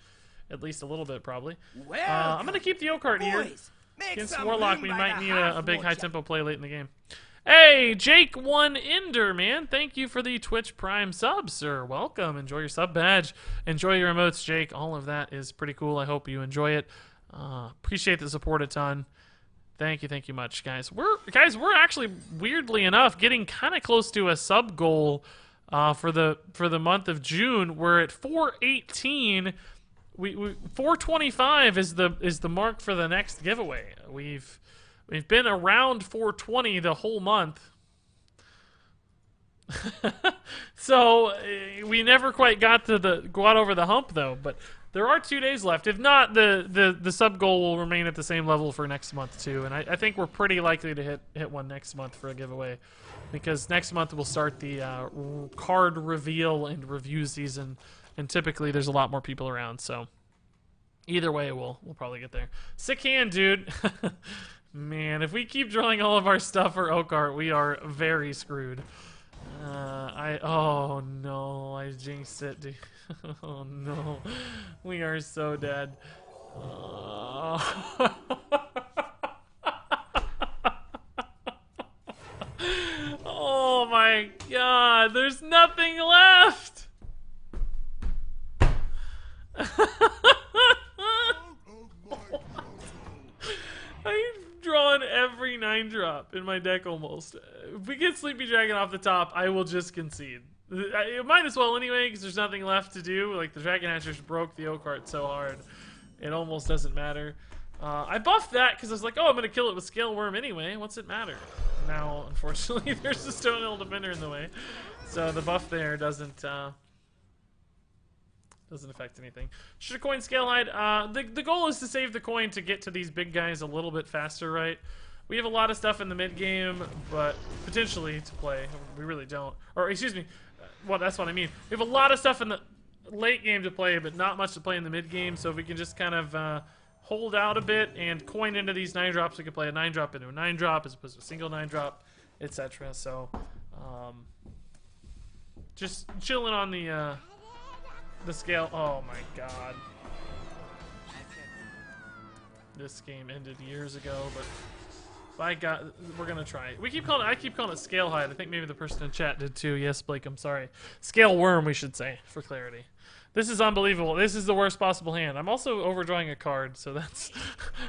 at least a little bit, probably. I'm going to keep the Oakheart here. Against Warlock, we might need a big high-tempo play late in the game. Hey, Jake1Ender, man. Thank you for the Twitch Prime sub, sir. Welcome. Enjoy your sub badge. Enjoy your emotes, Jake. All of that is pretty cool. I hope you enjoy it. Appreciate the support a ton. Thank you much, guys. We're actually, weirdly enough, getting kind of close to a sub goal for the month of June. We're at 418. 425 is the mark for the next giveaway. We've been around 420 the whole month. So we never quite got over the hump though, but there are 2 days left. If not, the sub goal will remain at the same level for next month too, and I think we're pretty likely to hit one next month for a giveaway, because next month we'll start the card reveal and review season, and typically there's a lot more people around, so either way we'll probably get there. Sick hand, dude. Man, if we keep drawing all of our stuff for Oakheart, we are very screwed. Oh no, I jinxed it, dude. Oh no, we are so dead. Oh my God, there's nothing left. I've drawn every 9-drop in my deck almost. If we get Sleepy Dragon off the top, I will just concede. I might as well anyway, because there's nothing left to do. Like, the Dragon Hatchers broke the Oakheart so hard, it almost doesn't matter. I buffed that because I was like, oh, I'm going to kill it with Scale Worm anyway. What's it matter? Now, unfortunately, there's a Stonehill Defender in the way. So the buff there doesn't Doesn't affect anything. Should a coin scale hide? The goal is to save the coin to get to these big guys a little bit faster, right? We have a lot of stuff in the mid game, but potentially to play. We really don't. Or excuse me. Well, that's what I mean. We have a lot of stuff in the late game to play, but not much to play in the mid game. So if we can just kind of hold out a bit and coin into these 9-drops, we can play a 9-drop into a 9-drop as opposed to a single 9-drop, etc. So just chilling on the scale. Oh my god. This game ended years ago, but by God, we're gonna try it. I keep calling it scale hide. I think maybe the person in chat did too. Yes, Blake, I'm sorry. Scale worm, we should say, for clarity. This is unbelievable. This is the worst possible hand. I'm also overdrawing a card, so that's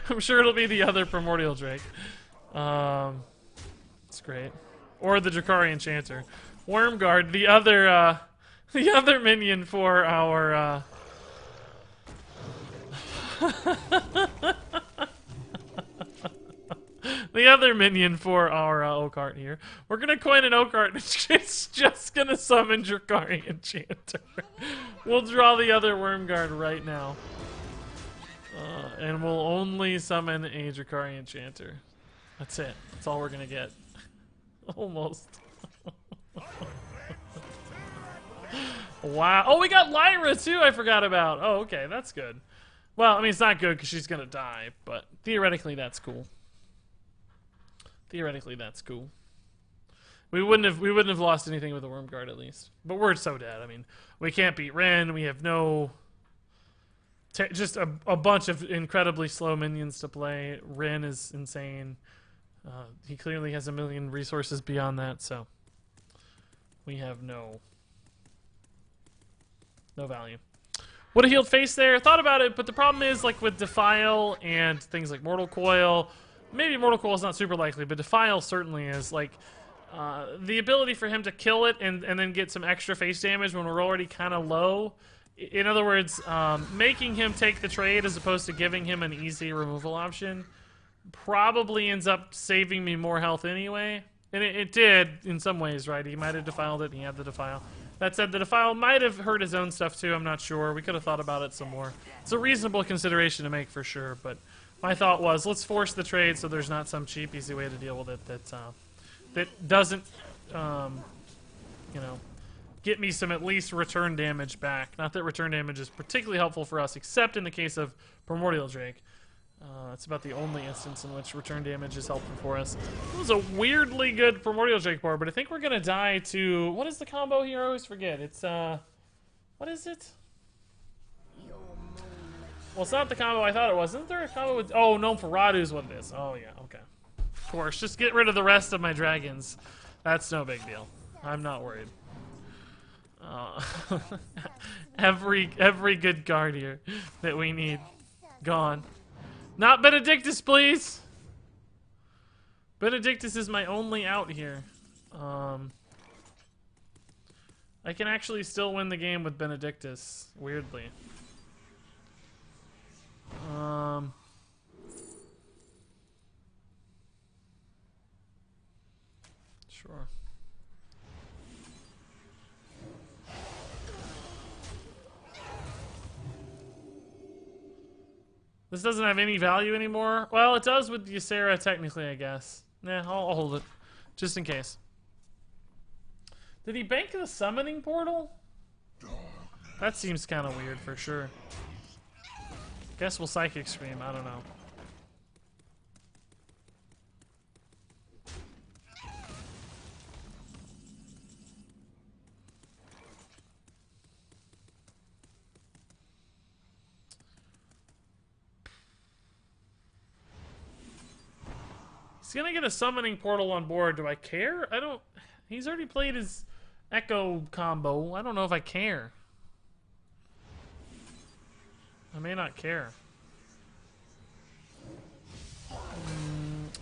I'm sure it'll be the other Primordial Drake. It's great. Or the Drakari Enchanter. Wormguard, the other minion for our the other minion for our Oakheart here. We're gonna coin an Oakheart and it's just gonna summon Drakari Enchanter. We'll draw the other Wormguard right now. And we'll only summon a Drakari Enchanter. That's it. That's all we're gonna get. Almost. Wow. Oh, we got Lyra too, I forgot about. Oh, okay, that's good. Well, I mean, it's not good because she's gonna die, but theoretically that's cool. Theoretically that's cool. We wouldn't have lost anything with the Wormguard at least. But we're so dead. I mean, we can't beat Ren. We have no just a bunch of incredibly slow minions to play. Ren is insane. He clearly has a million resources beyond that, so we have no value. Would have healed face there. Thought about it, but the problem is, like with Defile and things like Mortal Coil, maybe Mortal Coil is not super likely, but Defile certainly is. Like the ability for him to kill it and then get some extra face damage when we're already kind of low. In other words, making him take the trade as opposed to giving him an easy removal option probably ends up saving me more health anyway. And it did in some ways, right? He might have defiled it, and he had the Defile. That said, the Defile might have hurt his own stuff too, I'm not sure. We could have thought about it some more. It's a reasonable consideration to make for sure, but my thought was, let's force the trade so there's not some cheap, easy way to deal with it that doesn't, you know, get me some at least return damage back. Not that return damage is particularly helpful for us, except in the case of Primordial Drake. It's about the only instance in which return damage is helpful for us. It was a weirdly good Primordial Drake board, but I think we're gonna die to... What is the combo here? I always forget. It's, what is it? Well, it's not the combo I thought it was. Isn't there a combo with... Oh, no, Ferradu is what it is. Oh, yeah, okay. Of course, just get rid of the rest of my dragons. That's no big deal. I'm not worried. Every good card here that we need. Gone. Not Benedictus, please! Benedictus is my only out here. I can actually still win the game with Benedictus, weirdly. Sure. This doesn't have any value anymore. Well, it does with Ysera, technically, I guess. Nah, I'll hold it. Just in case. Did he bank the summoning portal? That seems kind of weird for sure. Guess we'll Psychic Scream. I don't know. He's gonna get a summoning portal on board. Do I care? I don't... He's already played his Echo combo. I don't know if I care. I may not care.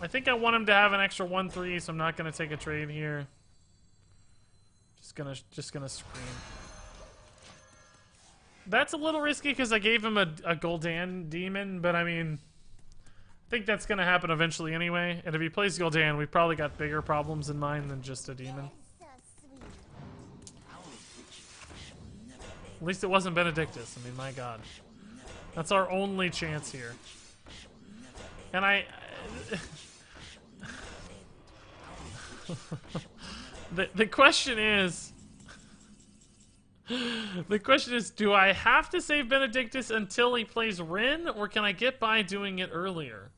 I think I want him to have an extra 1/3, so I'm not gonna take a trade here. Just gonna scream. That's a little risky because I gave him a Gul'dan demon, but I mean... I think that's going to happen eventually anyway, and if he plays Gul'dan, we've probably got bigger problems in mind than just a demon. At least it wasn't Benedictus. I mean, my god. That's our only chance here. And the question is... The question is, do I have to save Benedictus until he plays Rin, or can I get by doing it earlier?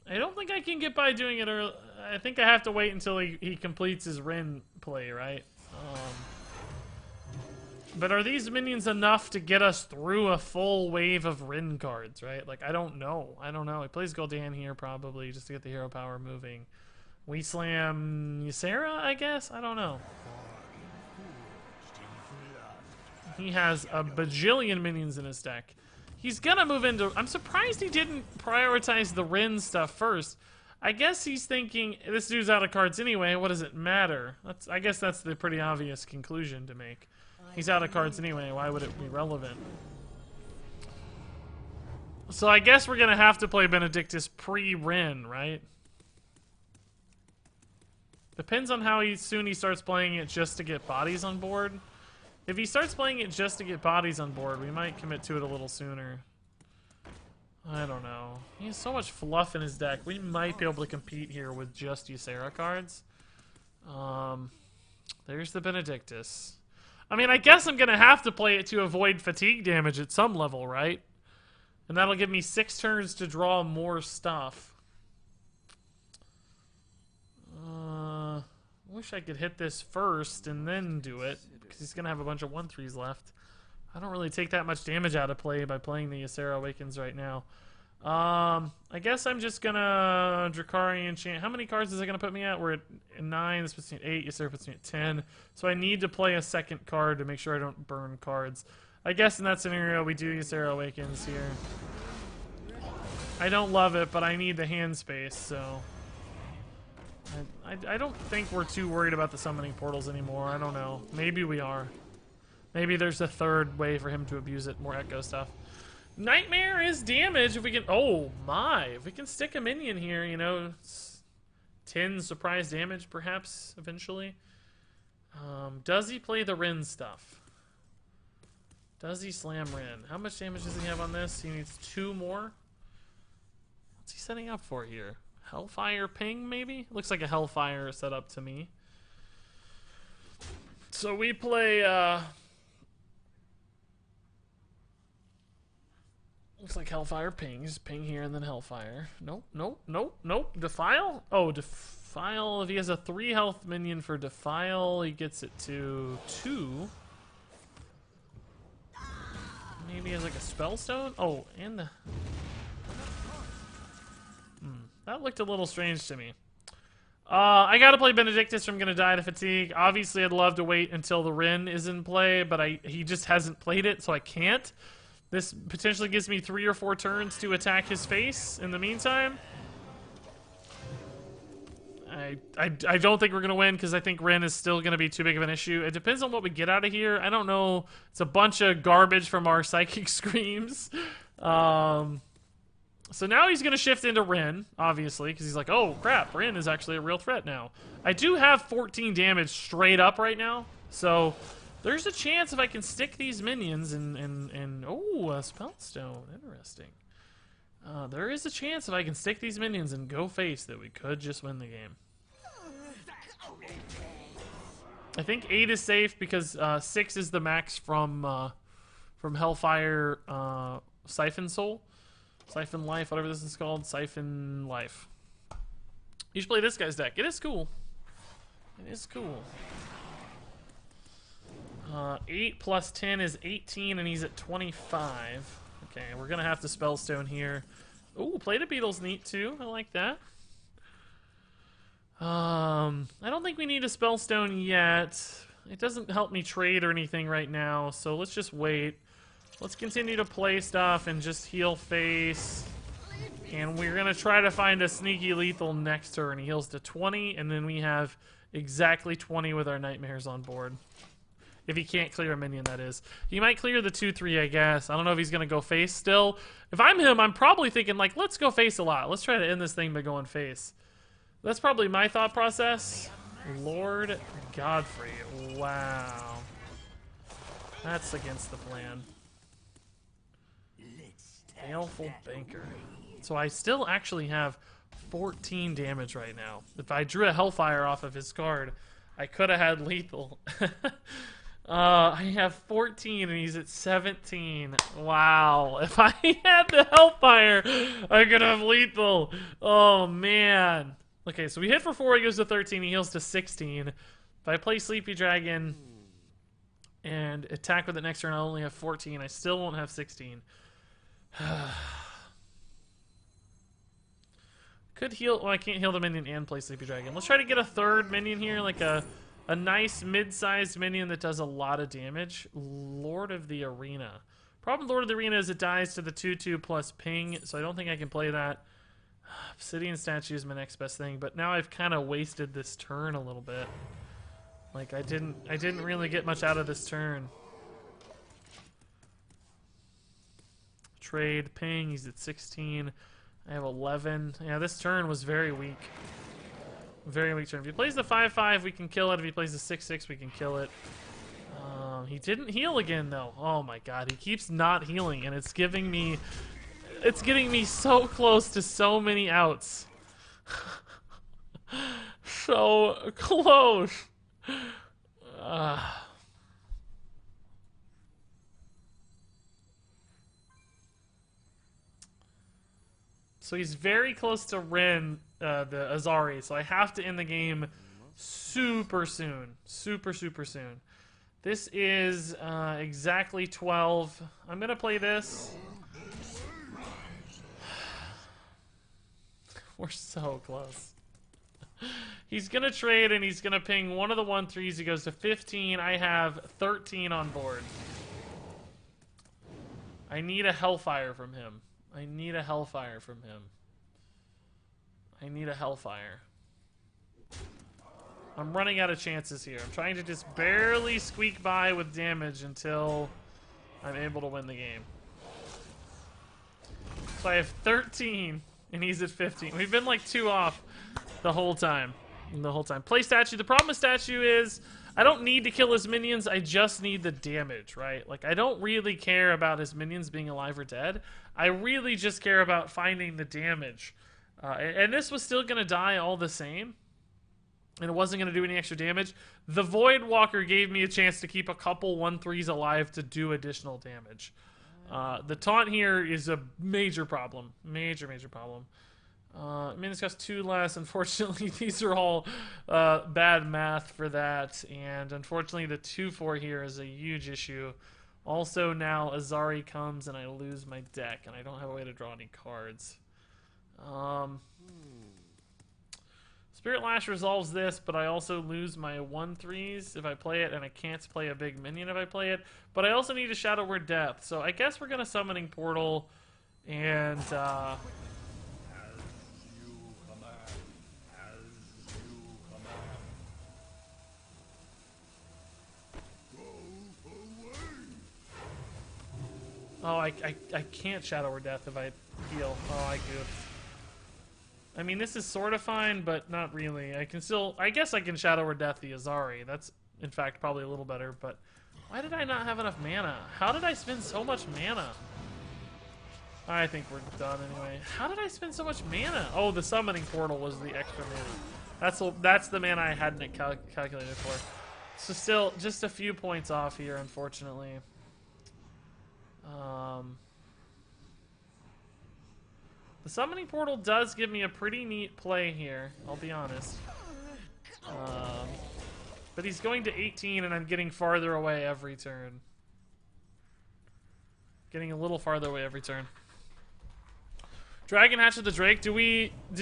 I don't think I can get by doing it early. I think I have to wait until he completes his Rin play, right? But are these minions enough to get us through a full wave of Rin cards, right? Like, I don't know. I don't know. He plays Gul'dan here, probably, just to get the hero power moving. We slam Ysera, I guess? I don't know. He has a bajillion minions in his deck. He's gonna move into... I'm surprised he didn't prioritize the Rin stuff first. I guess he's thinking, this dude's out of cards anyway, what does it matter? I guess that's the pretty obvious conclusion to make. He's out of cards anyway, why would it be relevant? So I guess we're gonna have to play Benedictus pre-Rin, right? Depends on how soon he starts playing it just to get bodies on board. If he starts playing it just to get bodies on board, we might commit to it a little sooner. I don't know. He has so much fluff in his deck. We might be able to compete here with just Ysera cards. There's the Benedictus. I mean, I guess I'm going to have to play it to avoid fatigue damage at some level, right? And that'll give me 6 turns to draw more stuff. Wish I could hit this first and then do it, because he's going to have a bunch of 1/3s left. I don't really take that much damage out of play by playing the Ysera Awakens right now. I guess I'm just going to Drakarian Chant. How many cards is it going to put me at? We're at 9, this puts me at 8, Ysera puts me at 10. So I need to play a second card to make sure I don't burn cards. I guess in that scenario we do Ysera Awakens here. I don't love it, but I need the hand space, so... I don't think we're too worried about the summoning portals anymore. I don't know. Maybe we are. Maybe there's a third way for him to abuse it. More echo stuff. Nightmare is damage if we can... Oh, my. If we can stick a minion here, you know... 10 surprise damage, perhaps, eventually. Does he play the Rin stuff? Does he slam Rin? How much damage does he have on this? He needs 2 more? What's he setting up for here? Hellfire Ping, maybe? Looks like a Hellfire setup to me. So we play, looks like Hellfire Pings. Ping here and then Hellfire. Nope, nope, nope, nope. Defile? Oh, Defile. If he has a 3 health minion for Defile, he gets it to 2. Maybe he has like a Spellstone? Oh, and the... That looked a little strange to me. I gotta play Benedictus or I'm gonna die to fatigue. Obviously, I'd love to wait until the Rin is in play, but he just hasn't played it, so I can't. This potentially gives me 3 or 4 turns to attack his face in the meantime. I don't think we're gonna win because I think Rin is still gonna be too big of an issue. It depends on what we get out of here. I don't know. It's a bunch of garbage from our Psychic Screams. So now he's going to shift into Rin, obviously, because he's like, oh, crap, Rin is actually a real threat now. I do have 14 damage straight up right now, so there's a chance if I can stick these minions and oh, a Spellstone. Interesting. There is a chance if I can stick these minions and go face that we could just win the game. I think 8 is safe because 6 is the max from Hellfire Siphon Soul. Siphon Life, whatever this is called. Siphon Life. You should play this guy's deck. It is cool. It is cool. 8 plus 10 is 18, and he's at 25. Okay, we're going to have to Spellstone here. Ooh, Plated Beetle's neat, too. I like that. I don't think we need a Spellstone yet. It doesn't help me trade or anything right now, so let's just wait. Let's continue to play stuff and just heal face. And we're going to try to find a sneaky lethal next turn. He heals to 20, and then we have exactly 20 with our Nightmares on board. If he can't clear a minion, that is. He might clear the 2-3, I guess. I don't know if he's going to go face still. If I'm him, I'm probably thinking, like, let's go face a lot. Let's try to end this thing by going face. That's probably my thought process. Lord Godfrey. Wow. That's against the plan. Baleful Banker. So I still actually have 14 damage right now. If I drew a Hellfire off of his card, I could have had lethal. I have 14 and he's at 17. Wow. If I had the Hellfire, I could have lethal. Oh, man. Okay, so we hit for 4, he goes to 13, he heals to 16. If I play Sleepy Dragon and attack with it next turn, I only have 14. I still won't have 16. Could heal. Well, I can't heal the minion and play Sleepy Dragon. Let's try to get a third minion here, like a nice mid-sized minion that does a lot of damage. Lord of the Arena. Problem with Lord of the Arena is it dies to the 2/2 plus ping, so I don't think I can play that. Obsidian Statue is my next best thing, but now I've kind of wasted this turn a little bit. Like I didn't really get much out of this turn. Trade ping. He's at 16. I have 11. Yeah, this turn was very weak. Very weak turn. If he plays the 5/5, we can kill it. If he plays the 6/6, we can kill it. He didn't heal again, though. Oh my god, he keeps not healing, and it's giving me... It's getting me so close to so many outs. So close. So he's very close to Ren, the Azari, so I have to end the game super soon. Super soon. This is exactly 12. I'm going to play this. We're so close. He's going to trade and he's going to ping one of the 1/3s. He goes to 15. I have 13 on board. I need a Hellfire from him. I need a Hellfire. I'm running out of chances here. I'm trying to just barely squeak by with damage until I'm able to win the game. So I have 13, and he's at 15. We've been like 2 off the whole time. Play Statue. The problem with Statue is I don't need to kill his minions. I just need the damage, right? Like, I don't really care about his minions being alive or dead. I really just care about finding the damage. And this was still going to die all the same. And it wasn't going to do any extra damage. The Void Walker gave me a chance to keep a couple 1/3s alive to do additional damage. The taunt here is a major problem. Major problem. I mean, this costs 2 less. Unfortunately, these are all bad math for that. And unfortunately, the 2/4 here is a huge issue. Also, now Azari comes and I lose my deck. And I don't have a way to draw any cards. Spirit Lash resolves this, but I also lose my 1/3s if I play it, and I can't play a big minion if I play it. But I also need a Shadow Word Death, so I guess we're going to Summoning Portal, and oh, I can't Shadow Word Death if I heal. Oh, I goofed. I mean, this is sort of fine, but not really. I can still... I guess I can Shadow Word Death the Azari. That's, in fact, probably a little better, but... Why did I not have enough mana? How did I spend so much mana? I think we're done anyway. How did I spend so much mana? Oh, the Summoning Portal was the extra mana. That's the mana I hadn't calculated for. So still, just a few points off here, unfortunately. The Summoning Portal does give me a pretty neat play here, I'll be honest. But he's going to 18 and I'm getting farther away every turn. Getting a little farther away every turn. Dragon Hatch of the Drake. Did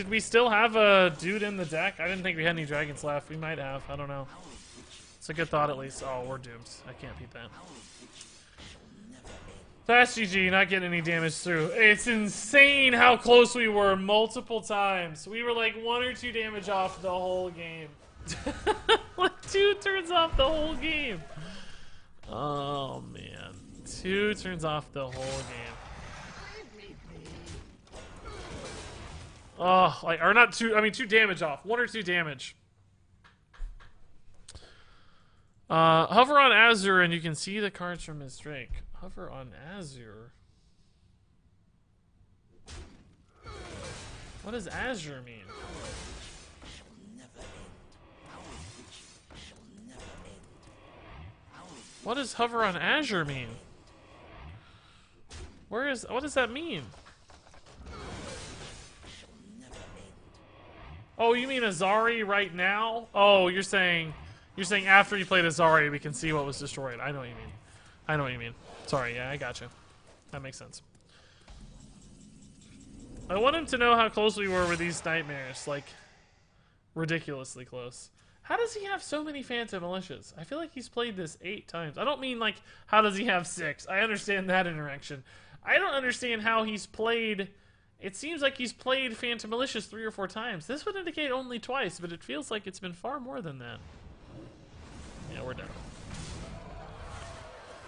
we still have a dude in the deck? I didn't think we had any dragons left. We might have. I don't know. It's a good thought at least. Oh, we're doomed. I can't beat that. Fast GG, not getting any damage through. It's insane how close we were multiple times. We were like 1 or 2 damage off the whole game. Like 2 turns off the whole game. Oh man. 2 turns off the whole game. Oh, like, or not 2, I mean 2 damage off. 1 or 2 damage. Hover on Azure and you can see the cards from his Drake. Hover on Azure. What does Azure mean? What does hover on Azure mean? What does that mean? Oh, you mean Azari right now? Oh, you're saying after you played Azari we can see what was destroyed. I know what you mean. I know what you mean. Sorry, yeah, I gotcha. That makes sense. I want him to know how close we were with these nightmares, like ridiculously close. How does he have so many Phantom Militias? I feel like he's played this 8 times. I don't mean like, how does he have 6? I understand that interaction. I don't understand how he's played... It seems like he's played Phantom Militias 3 or 4 times. This would indicate only twice, but it feels like it's been far more than that. Yeah, we're done.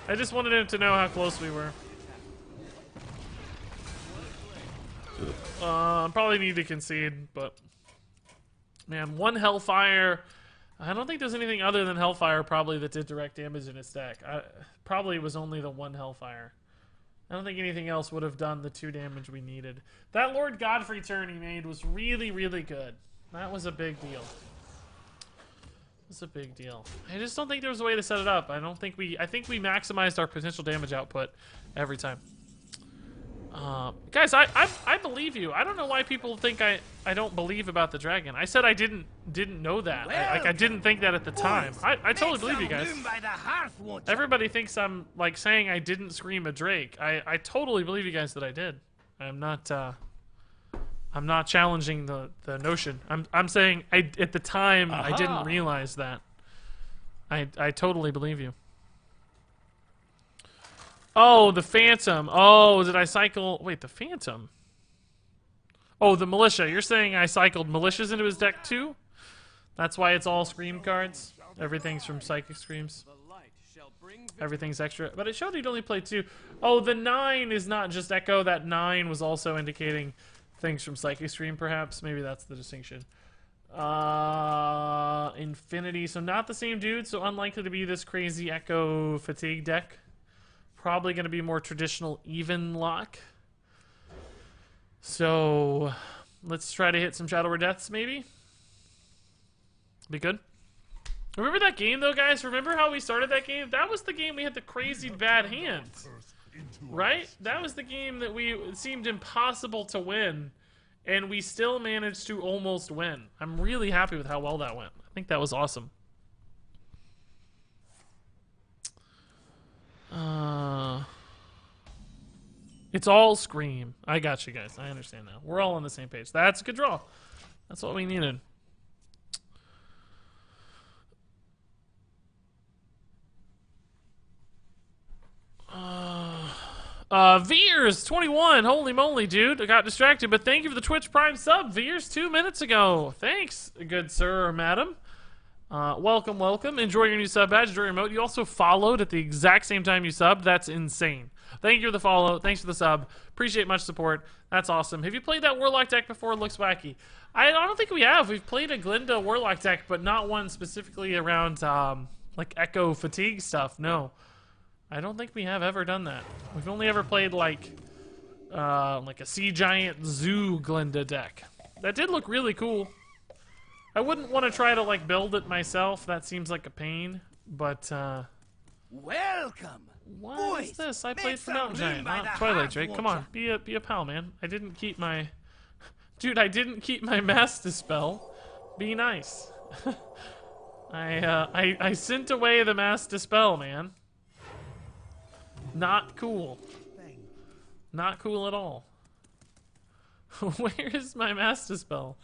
I just wanted him to know how close we were. Probably need to concede, but... Man, 1 Hellfire... I don't think there's anything other than Hellfire probably that did direct damage in his deck. Probably it was only the 1 Hellfire. I don't think anything else would have done the 2 damage we needed. That Lord Godfrey turn he made was really, really good. That was a big deal. It's a big deal. I just don't think there was a way to set it up. I think we maximized our potential damage output every time. Guys, I believe you. I don't know why people think I don't believe about the dragon. I said I didn't know that. I didn't think that at the time. I totally believe you guys. Everybody thinks I'm like saying I didn't scream a Drake. I totally believe you guys that I did. I'm not challenging the notion. I'm saying at the time I didn't realize that. I totally believe you. Oh, the Phantom. Oh, did I cycle... Wait, the Phantom? Oh, the Militia. You're saying I cycled Militias into his deck too? That's why it's all Scream cards? Everything's from Psychic Screams. Everything's extra. But it showed he'd only played 2. Oh, the 9 is not just Echo. That 9 was also indicating things from Psychic Scream, perhaps. Maybe that's the distinction. Infinity. So not the same dude, so unlikely to be this crazy Echo Fatigue deck. Probably going to be more traditional even lock. So let's try to hit some Shadow or Deaths, maybe. Be good. Remember that game, though, guys? Remember how we started that game? That was the game we had the crazy bad hands. Right? That was the game that it seemed impossible to win. And we still managed to almost win. I'm really happy with how well that went. I think that was awesome. It's all Scream. I got you guys. I understand now. We're all on the same page. That's a good draw. That's what we needed. Veers 21. Holy moly, dude. I got distracted, but thank you for the Twitch Prime sub, Veers, 2 minutes ago. Thanks, good sir or madam. Welcome, welcome. Enjoy your new sub badge. Enjoy your emote. You also followed at the exact same time you subbed. That's insane. Thank you for the follow. Thanks for the sub. Appreciate much support. That's awesome. Have you played that Warlock deck before? It looks wacky. I don't think we have. We've played a Glinda Warlock deck, but not one specifically around like Echo Fatigue stuff. No. I don't think we have ever done that. We've only ever played like a Sea Giant Zoo Glinda deck. That did look really cool. I wouldn't want to try to like build it myself. That seems like a pain. But Welcome. What is this? I played for Mountain Giant, not Twilight Drake. Come on, be a pal, man. I didn't keep my dude. I didn't keep my Mass Dispel. Be nice. I sent away the Mass Dispel, man. Not cool. Not cool at all. Where is my Mass Dispel?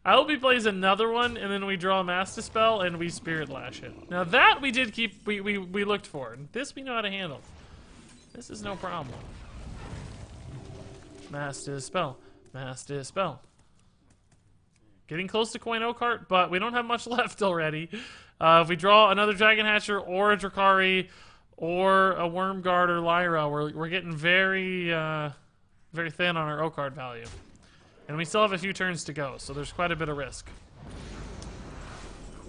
I hope he plays another one, and then we draw a Mass Dispel, and we Spirit Lash it. Now that we did keep, we looked for. This we know how to handle. This is no problem. Mass Dispel. Mass Dispel. Getting close to Coin Oakheart, but we don't have much left already. If we draw another Dragon Hatcher, or a Drakari, or a Wormguard or Lyra, we're getting very, very thin on our Oakheart value. And we still have a few turns to go, so there's quite a bit of risk.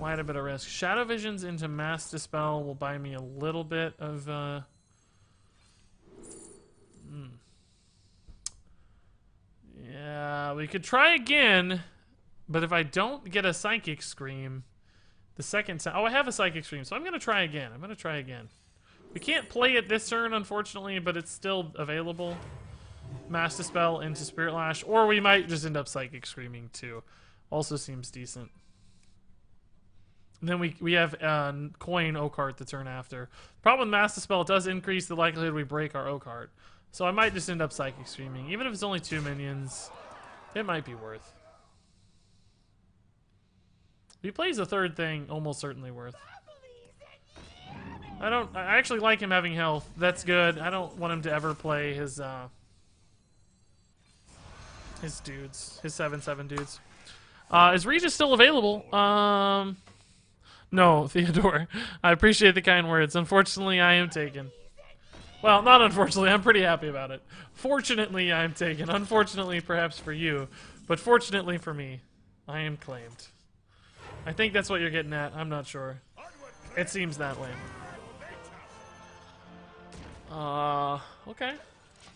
quite a bit of risk. Shadow Visions into Mass Dispel will buy me a little bit of... Yeah, we could try again, but if I don't get a Psychic Scream, the second time... Oh, I have a Psychic Scream, so I'm going to try again. We can't play it this turn, unfortunately, but it's still available. Mass Dispel into Spirit Lash, or we might just end up Psychic Screaming, too. Also seems decent. And then we have Coin Oakheart the turn after. Problem with Mass Dispel, it does increase the likelihood we break our Oakheart. So I might just end up Psychic Screaming. Even if it's only 2 minions, it might be worth. If he plays a third thing, almost certainly worth. I actually like him having health. That's good. I don't want him to ever play his dudes. His 7/7 dudes. Is Regis still available? No, Theodore. I appreciate the kind words. Unfortunately, I am taken. Well, not unfortunately. I'm pretty happy about it. Fortunately, I am taken. Unfortunately, perhaps for you. But fortunately for me, I am claimed. I think that's what you're getting at. I'm not sure. It seems that way. Okay.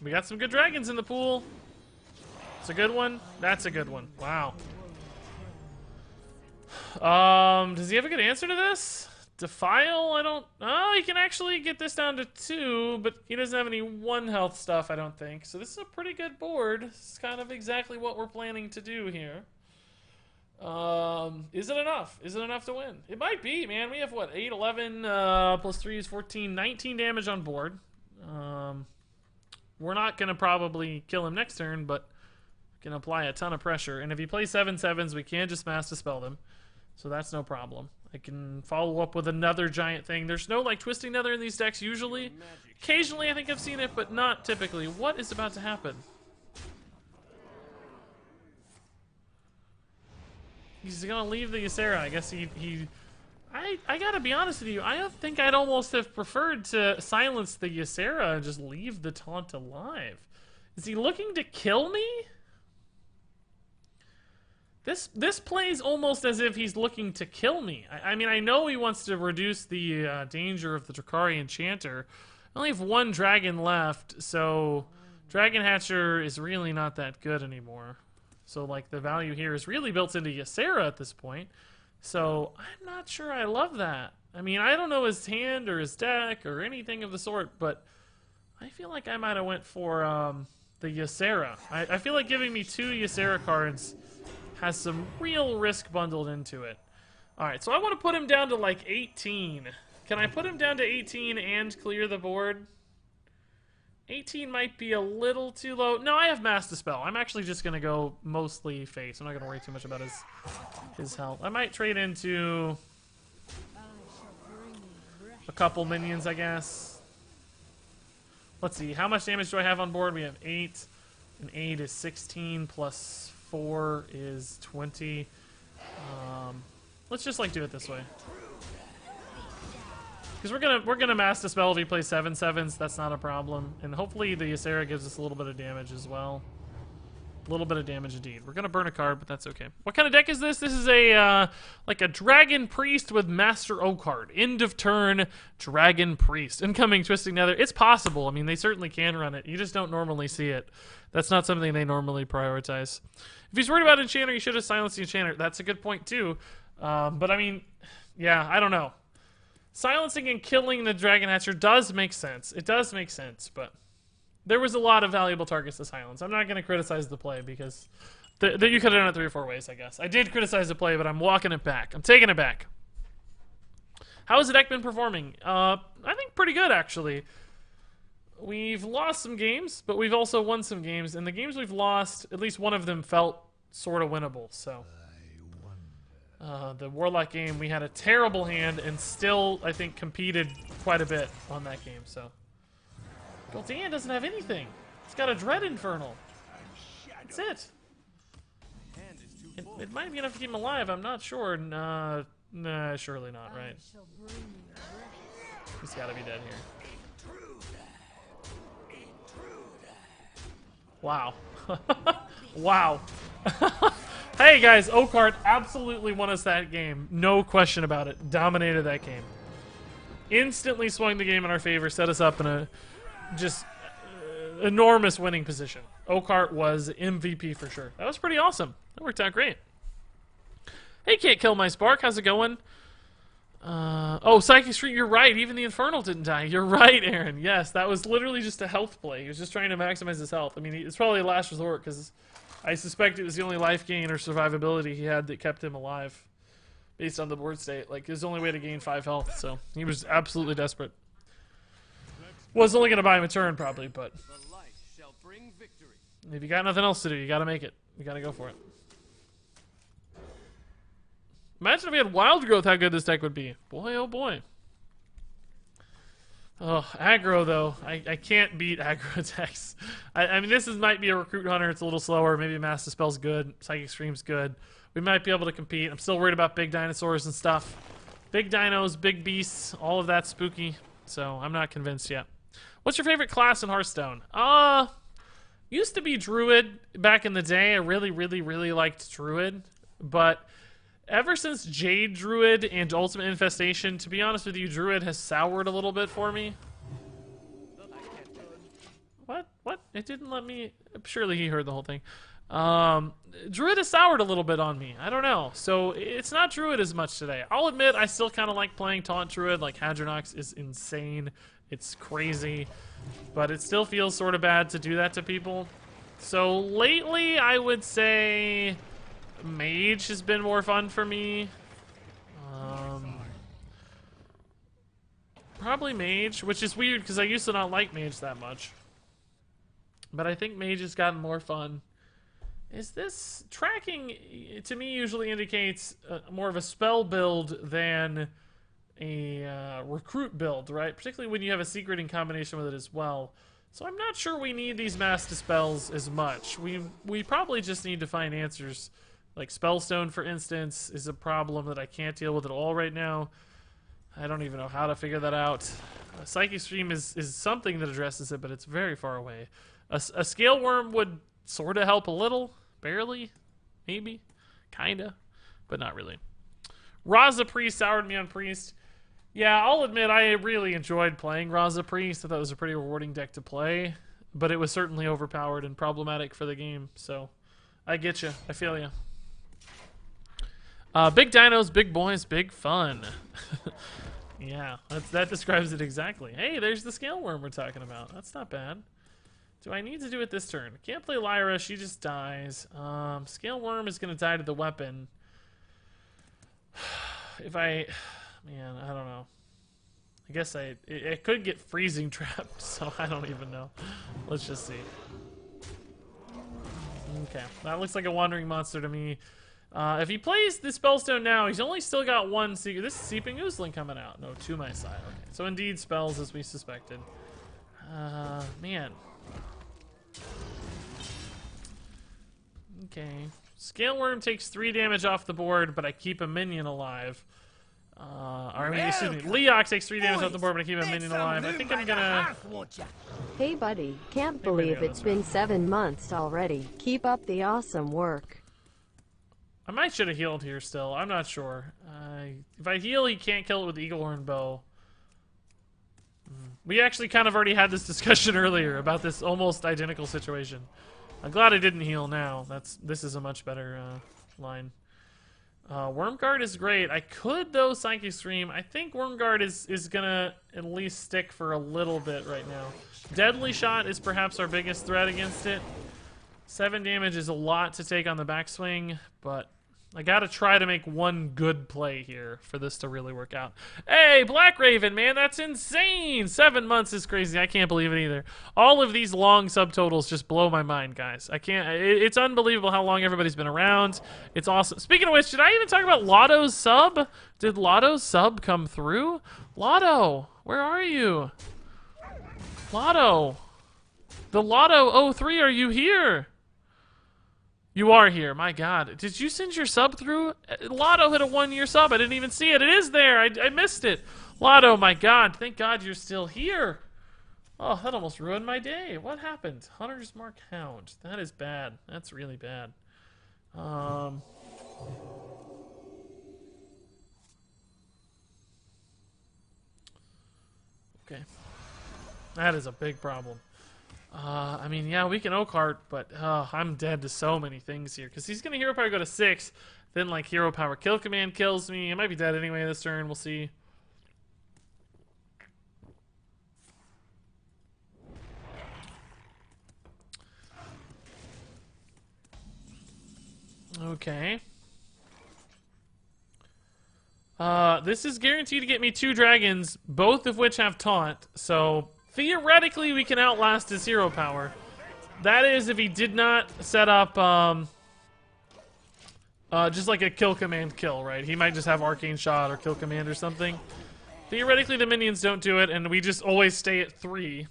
We got some good dragons in the pool. It's a good one. That's a good one. Wow. Does he have a good answer to this? Defile? I don't... Oh, he can actually get this down to 2, but he doesn't have any 1 health stuff, I don't think. So this is a pretty good board. This is kind of exactly what we're planning to do here. Is it enough? Is it enough to win? It might be, man. We have, what, 8, 11, plus 3 is 14, 19 damage on board. We're not going to probably kill him next turn, but can apply a ton of pressure. And if he plays 7/7s, we can just Mass Dispel them. So that's no problem. I can follow up with another giant thing. There's no, like, Twisting Nether in these decks usually. Occasionally I think I've seen it, but not typically. What is about to happen? He's gonna leave the Ysera. I guess I gotta be honest with you. I think I'd almost have preferred to silence the Ysera and just leave the taunt alive. Is he looking to kill me? This plays almost as if he's looking to kill me. I mean, I know he wants to reduce the danger of the Drakari Enchanter. I only have 1 dragon left, so Dragon Hatcher is really not that good anymore. So, like, the value here is really built into Ysera at this point. So, I'm not sure I love that. I mean, I don't know his hand or his deck or anything of the sort, but I feel like I might have went for the Ysera. I feel like giving me 2 Ysera cards has some real risk bundled into it. Alright, so I want to put him down to like 18. Can I put him down to 18 and clear the board? 18 might be a little too low. No, I have Mass Dispel. I'm actually just going to go mostly face. I'm not going to worry too much about his health. I might trade into a couple minions, I guess. Let's see. How much damage do I have on board? We have 8. And 8 is 16 plus 4 is 20. Let's just like do it this way. Because we're gonna Mass Dispel if he plays 7/7s. That's not a problem. And hopefully the Ysera gives us a little bit of damage as well. A little bit of damage indeed. We're gonna burn a card, but that's okay. What kind of deck is this? This is a like a Dragon Priest with Master Oakheart. End of turn Dragon Priest. Incoming Twisting Nether. It's possible. I mean, they certainly can run it. You just don't normally see it. That's not something they normally prioritize. If he's worried about Enchanter, you should have silenced the Enchanter. That's a good point too. But I mean, yeah, I don't know. Silencing and killing the Dragon Hatcher does make sense. It does make sense, but there was a lot of valuable targets to silence. I'm not going to criticize the play because you could have done it 3 or 4 ways, I guess. I did criticize the play, but I'm walking it back. I'm taking it back. How has the deck been performing? I think pretty good, actually. We've lost some games, but we've also won some games. And the games we've lost, at least one of them felt sort of winnable. So the Warlock game, we had a terrible hand and still, I think, competed quite a bit on that game. So Gul'dan doesn't have anything. He's got a Dread Infernal. That's it. It might be enough to keep him alive. I'm not sure. Nah, surely not, right? He's got to be dead here. Wow. Wow. Hey guys, Oakheart absolutely won us that game. No question about it. Dominated that game. Instantly swung the game in our favor, set us up in a just enormous winning position. Oakheart was MVP for sure. That was pretty awesome. That worked out great. Hey, Can't Kill My Spark. How's it going? Oh, Psychic Street, you're right. Even the Infernal didn't die. You're right, Aaron. Yes, that was literally just a health play. He was just trying to maximize his health. I mean, it's probably a last resort because I suspect it was the only life gain or survivability he had that kept him alive based on the board state. Like, his only way to gain 5 health, so he was absolutely desperate. Was only going to buy him a turn, probably, but if you got nothing else to do, you got to make it. You got to go for it. Imagine if we had Wild Growth, how good this deck would be. Boy, oh boy. Oh, aggro, though. I can't beat aggro decks. I mean, might be a Recruit Hunter. It's a little slower. Maybe Master Spell's good. Psychic Scream's good. We might be able to compete. I'm still worried about big dinosaurs and stuff. Big dinos, big beasts, all of that spooky. So I'm not convinced yet. What's your favorite class in Hearthstone? Used to be Druid back in the day. I really, really, really liked Druid. But ever since Jade Druid and Ultimate Infestation, to be honest with you, Druid has soured a little bit for me. What? It didn't let me... Surely he heard the whole thing. Druid has soured a little bit on me. I don't know. So it's not Druid as much today. I'll admit I still kind of like playing Taunt Druid. Like Hadronox is insane. It's crazy. But it still feels sort of bad to do that to people. So lately I would say Mage has been more fun for me. Probably Mage, which is weird because I used to not like Mage that much. But I think Mage has gotten more fun. Is this tracking, to me, usually indicates more of a spell build than a recruit build, right? Particularly when you have a secret in combination with it as well. So I'm not sure we need these Master Spells as much. We probably just need to find answers. Like Spellstone, for instance, is a problem that I can't deal with at all right now. I don't even know how to figure that out. Psychic Stream is something that addresses it, but it's very far away. A Scale Worm would sort of help a little. Barely. Maybe. Kinda. But not really. Raza Priest soured me on Priest. Yeah, I'll admit I really enjoyed playing Raza Priest. I thought it was a pretty rewarding deck to play. But it was certainly overpowered and problematic for the game. So, I get you. I feel you. Big dinos, big boys, big fun. Yeah, that describes it exactly. Hey, there's the Scale Worm we're talking about. That's not bad. Do I need to do it this turn? Can't play Lyra, she just dies. Scale Worm is going to die to the weapon. Man, I don't know. I guess it could get freezing trapped, so I don't even know. Let's just see. Okay, that looks like a wandering monster to me. If he plays the Spellstone now, he's only still got one secret. This is Seeping Oozling coming out. No, to my side. Okay, so indeed spells as we suspected. Man. Okay. Scale Worm takes 3 damage off the board, but I keep a minion alive. Excuse me. Leok takes 3 damage off the board, but I keep a minion alive. I think I'm gonna... Hey buddy, can't believe it's been 7 months already. Keep up the awesome work. I might should have healed here still. I'm not sure. If I heal, he can't kill it with the Eaglehorn Bow. We actually kind of already had this discussion earlier about this almost identical situation. I'm glad I didn't heal now. This is a much better line. Wormguard is great. I could, though, Psychic Stream. I think Wormguard is gonna at least stick for a little bit right now. Deadly Shot is perhaps our biggest threat against it. 7 damage is a lot to take on the backswing, but I gotta try to make one good play here for this to really work out. Hey, Black Raven, man, that's insane! 7 months is crazy. I can't believe it either. All of these long subtotals just blow my mind, guys. I can't. It's unbelievable how long everybody's been around. It's awesome. Speaking of which, did I even talk about Lotto's sub? Did Lotto's sub come through? Lotto, where are you? Lotto. The Lotto 03, are you here? You are here. My God. Did you send your sub through? Lotto hit a 1-year sub. I didn't even see it. It is there. I missed it. Lotto, my God. Thank God you're still here. Oh, that almost ruined my day. What happened? Hunter's Mark Hound. That is bad. That's really bad. Okay. That is a big problem. I mean, yeah, we can Oakheart, but I'm dead to so many things here. Because he's going to Hero Power go to 6. Then, like, Hero Power Kill Command kills me. I might be dead anyway this turn. We'll see. Okay. This is guaranteed to get me 2 dragons, both of which have taunt. So, theoretically, we can outlast his Hero Power. That is if he did not set up, just like a kill command kill, right? He might just have Arcane Shot or kill command or something. Theoretically, the minions don't do it, and we just always stay at 3.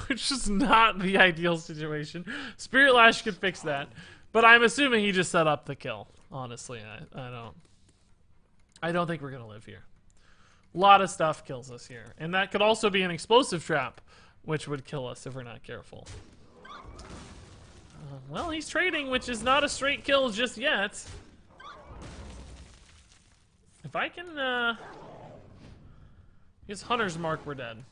Which is not the ideal situation. Spirit Lash could fix that. But I'm assuming he just set up the kill. Honestly, I don't think we're gonna live here. A lot of stuff kills us here. And that could also be an explosive trap, which would kill us if we're not careful. Well, he's trading, which is not a straight kill just yet. If I can, his Hunter's Mark, we're dead.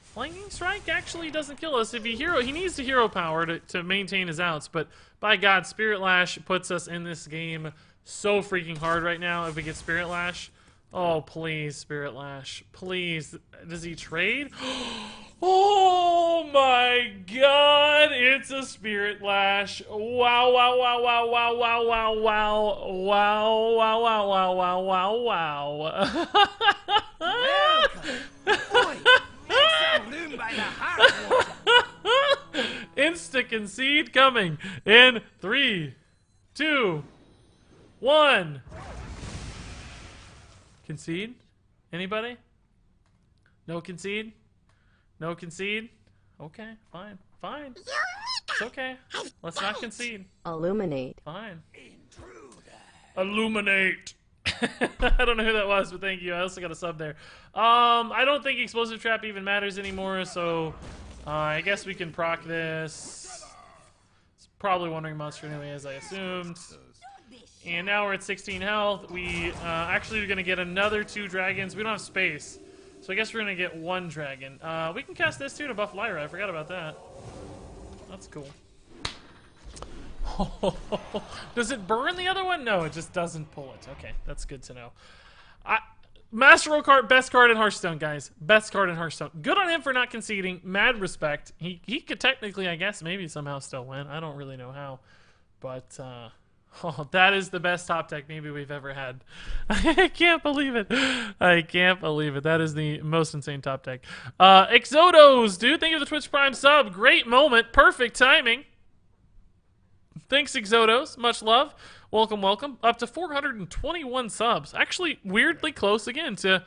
Flanking Strike actually doesn't kill us. If he needs the Hero Power to maintain his outs, but by God, Spirit Lash puts us in this game so freaking hard right now if we get Spirit Lash. Oh, please, Spirit Lash. Please. Does he trade? Oh my God, it's a Spirit Lash. Wow, wow, wow, wow, wow, wow, wow, wow. Wow, wow, wow, wow, wow, wow, wow. Welcome. Boy, make some room by the heart water. Insta concede coming in 3, 2, 1. Concede? Anybody? No concede? No concede? Okay, fine. Fine. It's okay. Let's not concede. Illuminate. Fine. Illuminate. I don't know who that was, but thank you. I also got a sub there. I don't think Explosive Trap even matters anymore, so I guess we can proc this. It's probably Wandering Monster anyway, as I assumed. And now we're at 16 health. We actually are going to get another 2 dragons. We don't have space, so I guess we're going to get 1 dragon. We can cast this too to buff Lyra. I forgot about that. That's cool. Does it burn the other one? No, it just doesn't pull it. Okay, that's good to know. Master Oakheart, best card in Hearthstone, guys. Best card in Hearthstone. Good on him for not conceding. Mad respect. He could technically, I guess, maybe somehow still win. I don't really know how. But, oh, that is the best top deck maybe we've ever had. I can't believe it. I can't believe it. That is the most insane top deck. Exodos, dude. Thank you for the Twitch Prime sub. Great moment. Perfect timing. Thanks, Exodos. Much love. Welcome, welcome. Up to 421 subs. Actually, weirdly close again to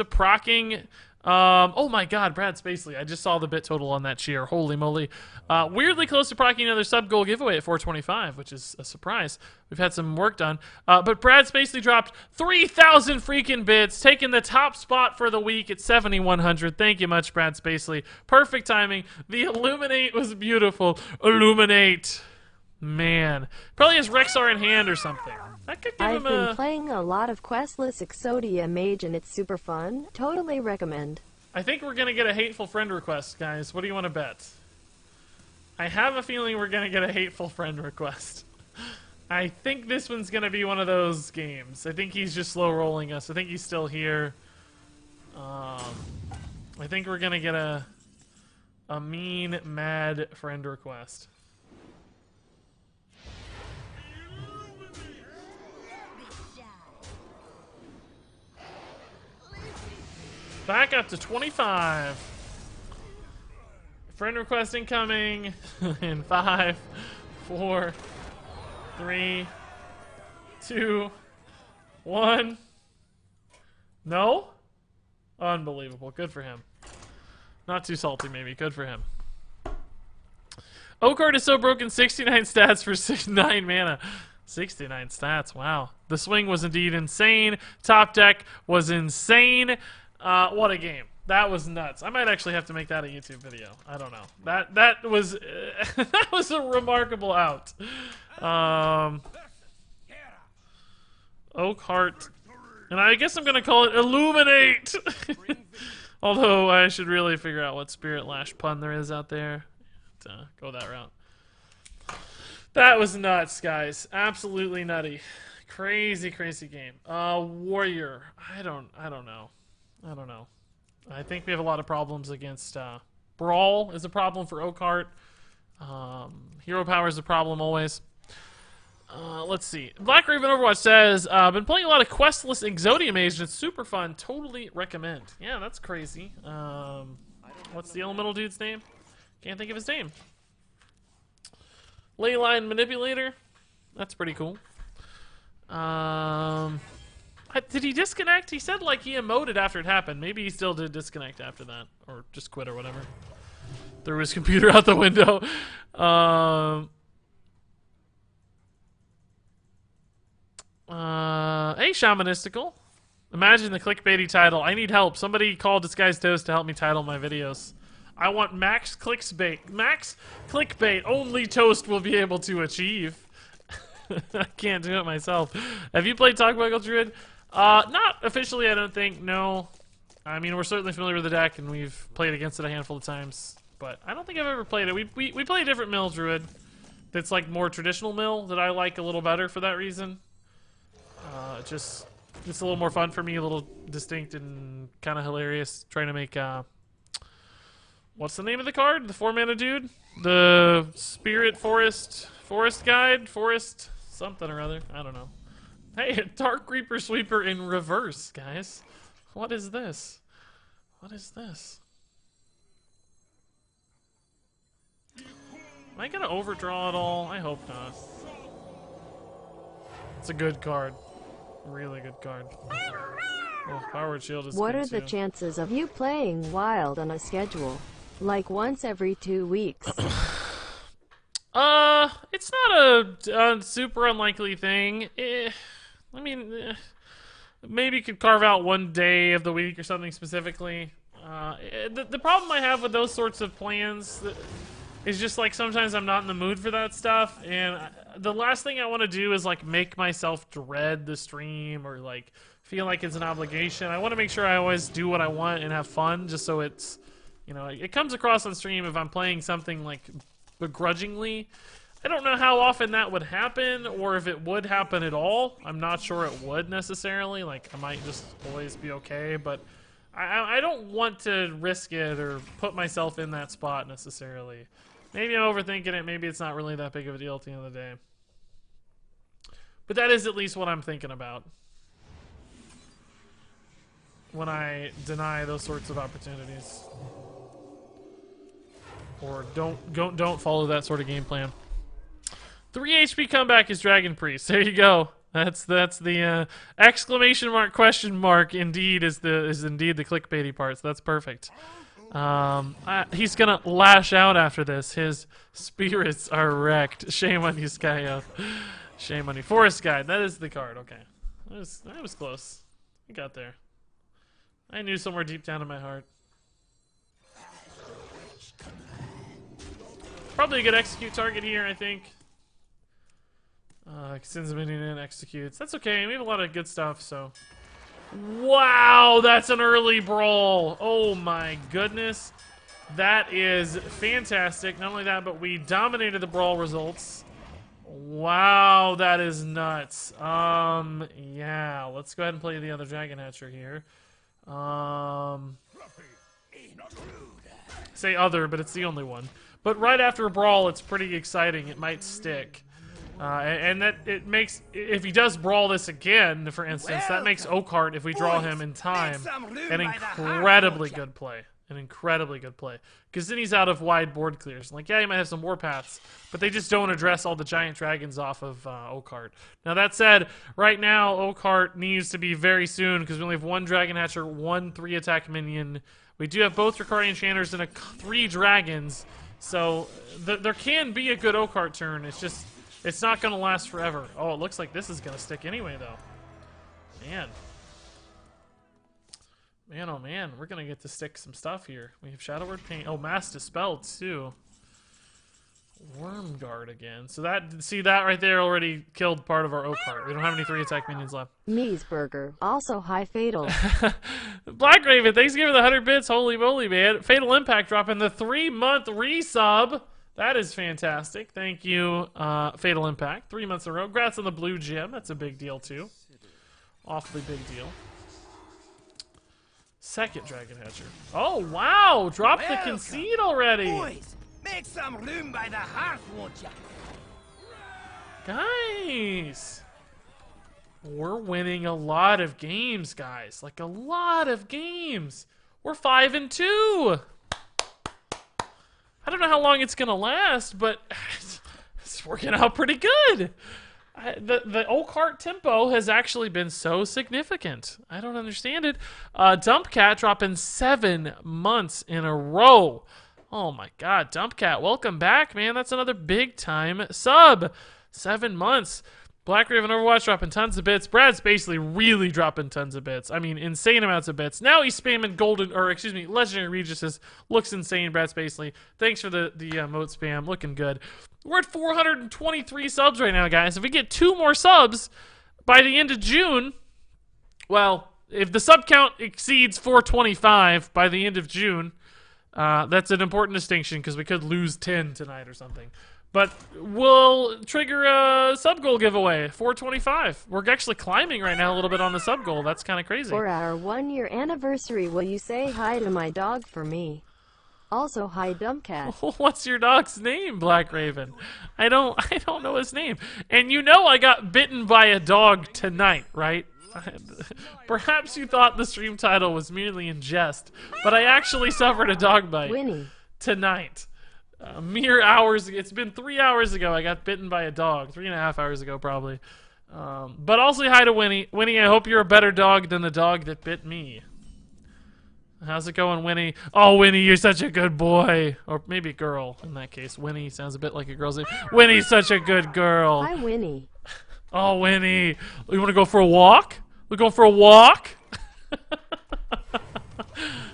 procking. Oh my God, Brad Spacely. I just saw the bit total on that cheer. Holy moly. Weirdly close to procking another sub goal giveaway at 425, which is a surprise. We've had some work done. But Brad Spacely dropped 3,000 freaking bits, taking the top spot for the week at 7,100. Thank you much, Brad Spacely. Perfect timing. The Illuminate was beautiful. Illuminate. Man. Probably has Rexar in hand or something. That could give him I've been playing a lot of questless Exodia Mage and it's super fun. Totally recommend. I think we're going to get a hateful friend request, guys. What do you want to bet? I have a feeling we're going to get a hateful friend request. I think this one's going to be one of those games. I think he's just slow rolling us. I think he's still here. I think we're going to get a mean, mad friend request. Back up to 25. Friend request incoming in 5, 4, 3, 2, 1. No? Unbelievable. Good for him. Not too salty, maybe. Good for him. Oakheart is so broken. 69 stats for 9 mana. 69 stats. Wow. The swing was indeed insane. Top deck was insane. What a game. That was nuts. I might actually have to make that a YouTube video. I don't know. That was that was a remarkable out. Oakheart, and I guess I'm gonna call it Illuminate. Although I should really figure out what Spirit Lash pun there is out there. Go that route. That was nuts, guys. Absolutely nutty. Crazy, crazy game. Warrior. I don't know. I think we have a lot of problems against Brawl is a problem for Oakheart. Hero Power is a problem always. Let's see. Black Raven Overwatch says, been playing a lot of questless Exodia Mage and it's super fun. Totally recommend. Yeah, that's crazy. What's the elemental dude's name? Can't think of his name. Leyline Manipulator. That's pretty cool. Did he disconnect? He said like he emoted after it happened. Maybe he still did disconnect after that. Or just quit or whatever. Threw his computer out the window. Hey, Shamanistical. Imagine the clickbaity title. I need help. Somebody call Disguised Toast to help me title my videos. I want max clickbait. Max clickbait. Only Toast will be able to achieve. I can't do it myself. Have you played Talk Michael Druid? Not officially, I don't think. No. I mean, we're certainly familiar with the deck, and we've played against it a handful of times. But I don't think I've ever played it. We play a different mill Druid. That's like more traditional mill that I like a little better for that reason. Just it's a little more fun for me, a little distinct and kind of hilarious. Trying to make what's the name of the card? The 4-mana dude, the Spirit Forest Guide, Forest something or other. I don't know. Hey, Dark Reaper Sweeper in reverse, guys. What is this? What is this? Am I gonna overdraw at all? I hope not. It's a good card. Really good card. Oh, Powered Shield is What good are the too. chances of you playing Wild on a schedule? Like once every 2 weeks? It's not a super unlikely thing. Maybe you could carve out one day of the week or something specifically. The problem I have with those sorts of plans is just like sometimes I'm not in the mood for that stuff, and the last thing I want to do is like make myself dread the stream or like feel like it's an obligation. I want to make sure I always do what I want and have fun, just so it's, you know, it comes across on stream if I'm playing something like begrudgingly. I don't know how often that would happen, or if it would happen at all. I'm not sure it would necessarily. Like, I might just always be okay, but I don't want to risk it or put myself in that spot necessarily. Maybe I'm overthinking it. Maybe it's not really that big of a deal at the end of the day. But that is at least what I'm thinking about when I deny those sorts of opportunities, or don't follow that sort of game plan. 3 HP comeback is Dragon Priest. There you go. That's the exclamation mark question mark indeed is indeed the clickbaity part. So that's perfect. He's gonna lash out after this. His spirits are wrecked. Shame on you, Skyo. Shame on you. Forest Guide. That is the card. Okay, that was close. We got there. I knew somewhere deep down in my heart. Probably a good execute target here, I think. Sends a minion in, executes. That's okay. We have a lot of good stuff, so. Wow, that's an early brawl. Oh my goodness. That is fantastic. Not only that, but we dominated the brawl results. Wow, that is nuts. Yeah, let's go ahead and play the other Dragon Hatcher here. Say other, but it's the only one. But right after a brawl, it's pretty exciting. It might stick. And that it makes, if he does brawl this again, for instance, that makes Oakheart, if we draw him in time, an incredibly good play. An incredibly good play. Because then he's out of wide board clears. Like, yeah, he might have some warpaths, but they just don't address all the giant dragons off of Oakheart. Now, that said, right now, Oakheart needs to be very soon, because we only have one Dragon Hatcher, one 3-attack minion. We do have both Ricari Enchanters and 3 dragons, so there can be a good Oakheart turn. It's just, it's not going to last forever. Oh, it looks like this is going to stick anyway, though. Man. Man, oh man, we're gonna get to stick some stuff here. We have Shadow Word Paint. Oh, Mass Dispelled too. Worm Guard again. So that right there already killed part of our Oakheart. We don't have any 3-attack minions left. Me's Burger. Also high Fatal. Black Raven, thanks for giving the 100 bits. Holy moly, man. Fatal Impact dropping the 3-month resub. That is fantastic. Thank you, Fatal Impact. 3 months in a row. Congrats on the blue gem. That's a big deal too. Awfully big deal. Second Dragon Hatcher. Oh, wow. Dropped the concede already. Boys, make some room by the hearth, won't ya? Guys. We're winning a lot of games, guys. Like a lot of games. We're 5-2. I don't know how long it's going to last, but it's working out pretty good. The Oakheart tempo has actually been so significant. I don't understand it. Dumpcat dropping 7 months in a row. Oh my god, Dumpcat, welcome back, man. That's another big time sub. 7 months. Black Raven Overwatch dropping tons of bits. Brad's basically really dropping tons of bits. I mean, insane amounts of bits. Now he's spamming Legendary Regis's. Looks insane, Brad Spacely. Thanks for the emote spam. Looking good. We're at 423 subs right now, guys. If we get 2 more subs by the end of June, well, if the sub count exceeds 425 by the end of June, that's an important distinction because we could lose 10 tonight or something. But we'll trigger a sub goal giveaway, 425. We're actually climbing right now a little bit on the sub goal. That's kind of crazy. For our 1-year anniversary, will you say hi to my dog for me? Also, hi, Dumpcat. What's your dog's name, Black Raven? I don't know his name. And you know I got bitten by a dog tonight, right? Perhaps you thought the stream title was merely in jest, but I actually suffered a dog bite Winnie. tonight. Mere hours. It's been 3 hours ago. I got bitten by a dog. 3.5 hours ago, probably. But also hi to Winnie. Winnie, I hope you're a better dog than the dog that bit me. How's it going, Winnie? Oh, Winnie, you're such a good boy. Or maybe girl, in that case. Winnie sounds a bit like a girl's name. Winnie's such a good girl. Hi, Winnie. Oh, Winnie. You want to go for a walk? We're going for a walk?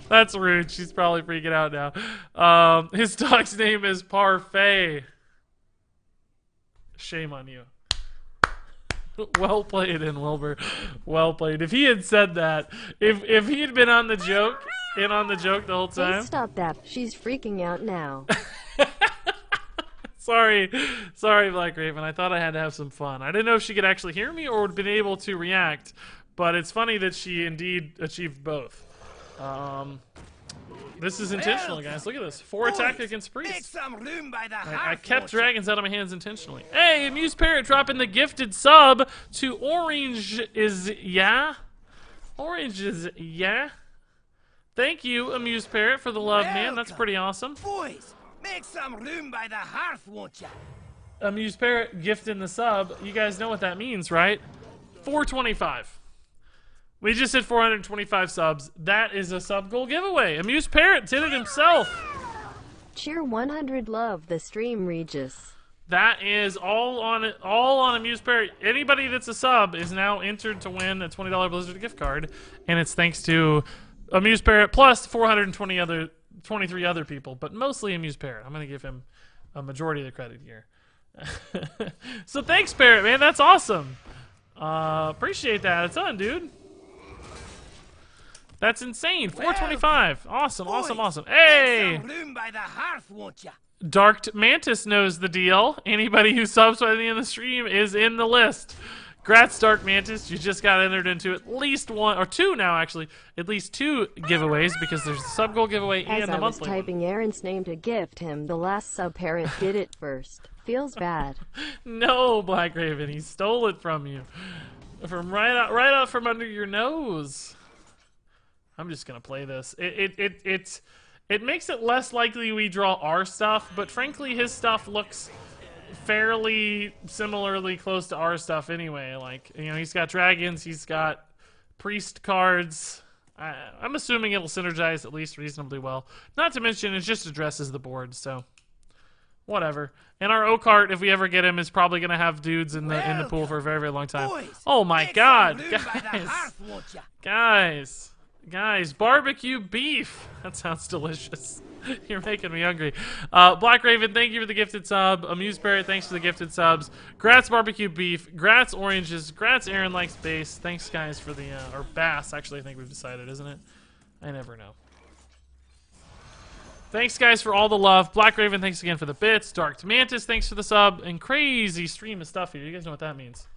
That's rude. She's probably freaking out now. His dog's name is Parfait. Shame on you. Well played, in Wilbur. Well played. If he had said that, if he had been on the joke, the whole time. Please stop that. She's freaking out now. Sorry, Black Raven. I thought I had to have some fun. I didn't know if she could actually hear me or would have been able to react, but it's funny that she indeed achieved both. This is intentional, guys. Look at this. 4 attack against Make Priest. some room by the hearth, I kept won't ya? dragons out of my hands intentionally. Hey, Amuse Parrot dropping the gifted sub to Orange is yeah? Orange is yeah? Thank you, Amuse Parrot, for the love, man. That's pretty awesome. Boys, make some room by the hearth, won't ya? Amuse Parrot gifting the sub. You guys know what that means, right? 425. We just hit 425 subs. That is a sub goal giveaway. Amuse Parrot did it himself. Cheer 100 love the stream, Regis. That is all on Amuse Parrot. Anybody that's a sub is now entered to win a $20 Blizzard gift card, and it's thanks to Amuse Parrot plus 23 other people, but mostly Amuse Parrot. I'm gonna give him a majority of the credit here. So thanks, Parrot, man. That's awesome. Appreciate that a ton, dude. That's insane. 425. Awesome, awesome, awesome. Hey! Make some room by the hearth, won't ya? Dark Mantis knows the deal. Anybody who subs by the end of the stream is in the list. Congrats, Dark Mantis. You just got entered into at least 1 or 2 now, actually. At least 2 giveaways because there's the sub goal giveaway As and the I was monthly. typing Aaron's name to gift him, the last sub-parent did it first. Feels bad. No, Black Raven, he stole it from you, from right out from under your nose. I'm just gonna play this. It makes it less likely we draw our stuff, but frankly, his stuff looks fairly similarly close to our stuff anyway. Like, you know, he's got dragons, he's got priest cards. I'm assuming it'll synergize at least reasonably well. Not to mention, it just addresses the board, so whatever. And our Oakheart, if we ever get him, is probably gonna have dudes in the pool for a very, very long time. Boys, Oh my make God, some room by the guys, hearth, won't ya? guys. Guys, barbecue beef. That sounds delicious. You're making me hungry. Black Raven, thank you for the gifted sub. Amuse Parrot, thanks for the gifted subs. Grats barbecue beef. Grats oranges. Grats Aaron likes bass. Thanks guys for the or bass. Actually, I think we've decided, isn't it? I never know. Thanks guys for all the love. Black Raven, thanks again for the bits. Dark Mantis, thanks for the sub. And crazy stream of stuff here. You guys know what that means.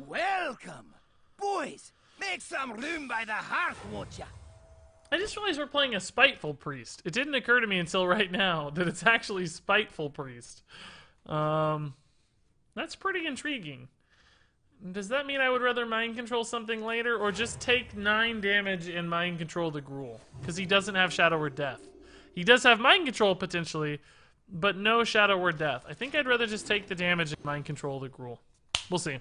Welcome! Boys, make some room by the hearth, won't ya? I just realized we're playing a Spiteful Priest. It didn't occur to me until right now that it's actually Spiteful Priest. That's pretty intriguing. Does that mean I would rather mind control something later, or just take 9 damage and mind control the Gruul? Because he doesn't have Shadow or Death. He does have mind control potentially, but no Shadow or Death. I think I'd rather just take the damage and mind control the Gruul. We'll see.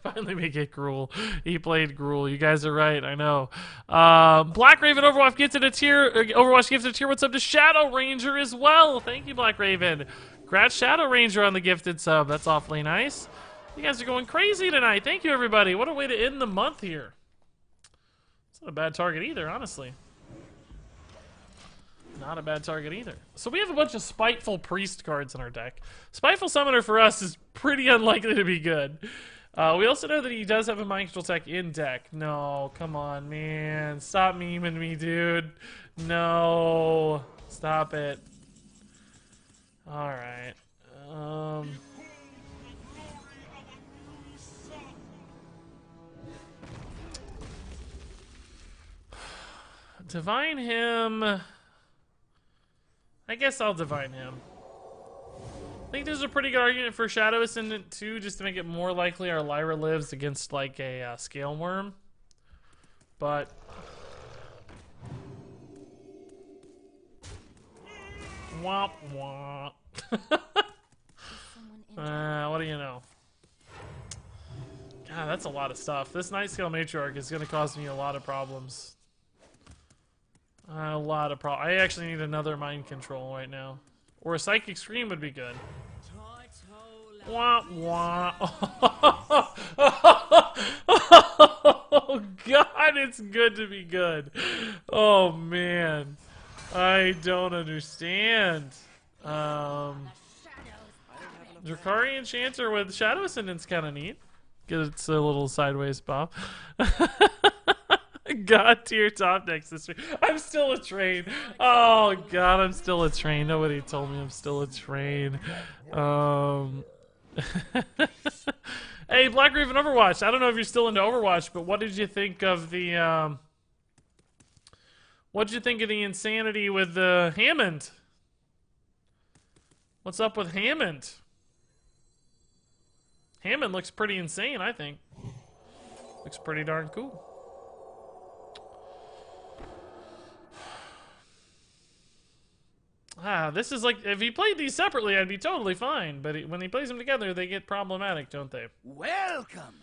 Finally make it Gruul. He played Gruul. You guys are right. I know. Black Raven Overwatch gifted a tier. Overwatch gifted a tier. What's up to Shadow Ranger as well? Thank you, Black Raven. Congrats, Shadow Ranger, on the gifted sub. That's awfully nice. You guys are going crazy tonight. Thank you, everybody. What a way to end the month here. It's not a bad target either, honestly. Not a bad target either. So we have a bunch of Spiteful Priest cards in our deck. Spiteful Summoner for us is pretty unlikely to be good. We also know that he does have a Mind Control tech in deck. No, come on, man. Stop memeing me, dude. No. Stop it. Alright. Divine him. I guess I'll divine him. I think there's a pretty good argument for Shadow Ascendant too, just to make it more likely our Lyra lives against like a Scale Worm. But womp womp. What do you know? God, that's a lot of stuff. This Night Scale Matriarch is going to cause me a lot of problems. I actually need another Mind Control right now. Or a Psychic Scream would be good. Wah, wah. Oh, God, it's good to be good. Oh, man. I don't understand. Drakari Enchanter with Shadow Ascendant's kind of neat. It's a little sideways pop. God tier top decks this week. I'm still a train. Oh God, I'm still a train. Nobody told me I'm still a train. Hey, Black Raven Overwatch. I don't know if you're still into Overwatch, but what did you think of the what did you think of the insanity with the Hammond? What's up with Hammond? Hammond looks pretty insane, I think. Looks pretty darn cool. This is like, if he played these separately, I'd be totally fine. But when he plays them together, they get problematic, don't they? Welcome,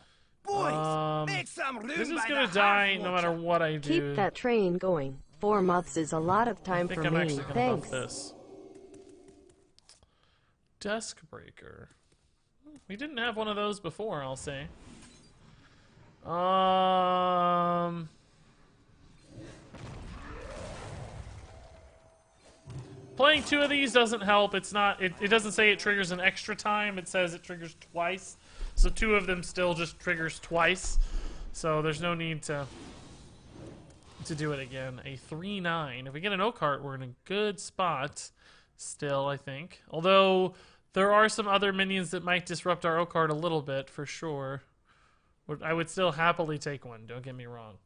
boys. Make some room. This is gonna die no matter what I do. Keep that train going. 4 months is a lot of time for me. Thanks. Buff this. Desk Breaker. We didn't have one of those before, I'll say. Playing 2 of these doesn't help. It's not. It doesn't say it triggers an extra time. It says it triggers twice. So 2 of them still just triggers twice. So there's no need to do it again. A 3/9. If we get an Oakheart, we're in a good spot. Still, I think. Although there are some other minions that might disrupt our Oakheart a little bit for sure. I would still happily take one. Don't get me wrong.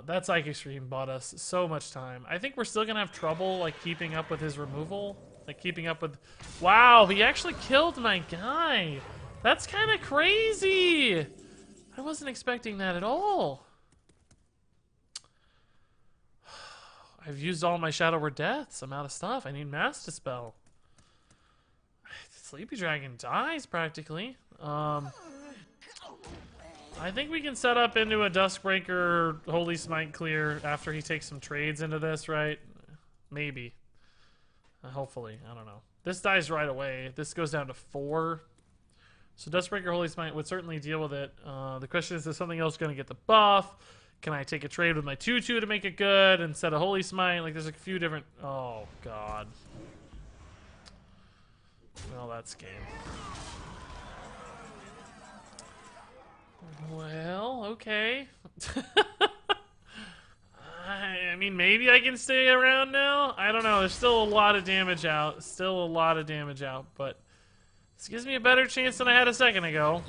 That Psychic Stream bought us so much time. I think we're still gonna have trouble like keeping up with his removal. Like keeping up with... Wow, he actually killed my guy. That's kind of crazy. I wasn't expecting that at all. I've used all my Shadow Word Deaths. I'm out of stuff. I need Mass Dispel. Sleepy Dragon dies practically. I think we can set up into a Duskbreaker Holy Smite clear after he takes some trades into this, right? Maybe. Hopefully. I don't know. This dies right away. This goes down to 4. So Duskbreaker Holy Smite would certainly deal with it. The question is something else going to get the buff? Can I take a trade with my 2/2 to make it good instead of Holy Smite? Like, there's a few different... Oh, God. Well, that's game. Well, okay. I mean, maybe I can stay around now? I don't know. There's still a lot of damage out. Still a lot of damage out, but this gives me a better chance than I had a second ago.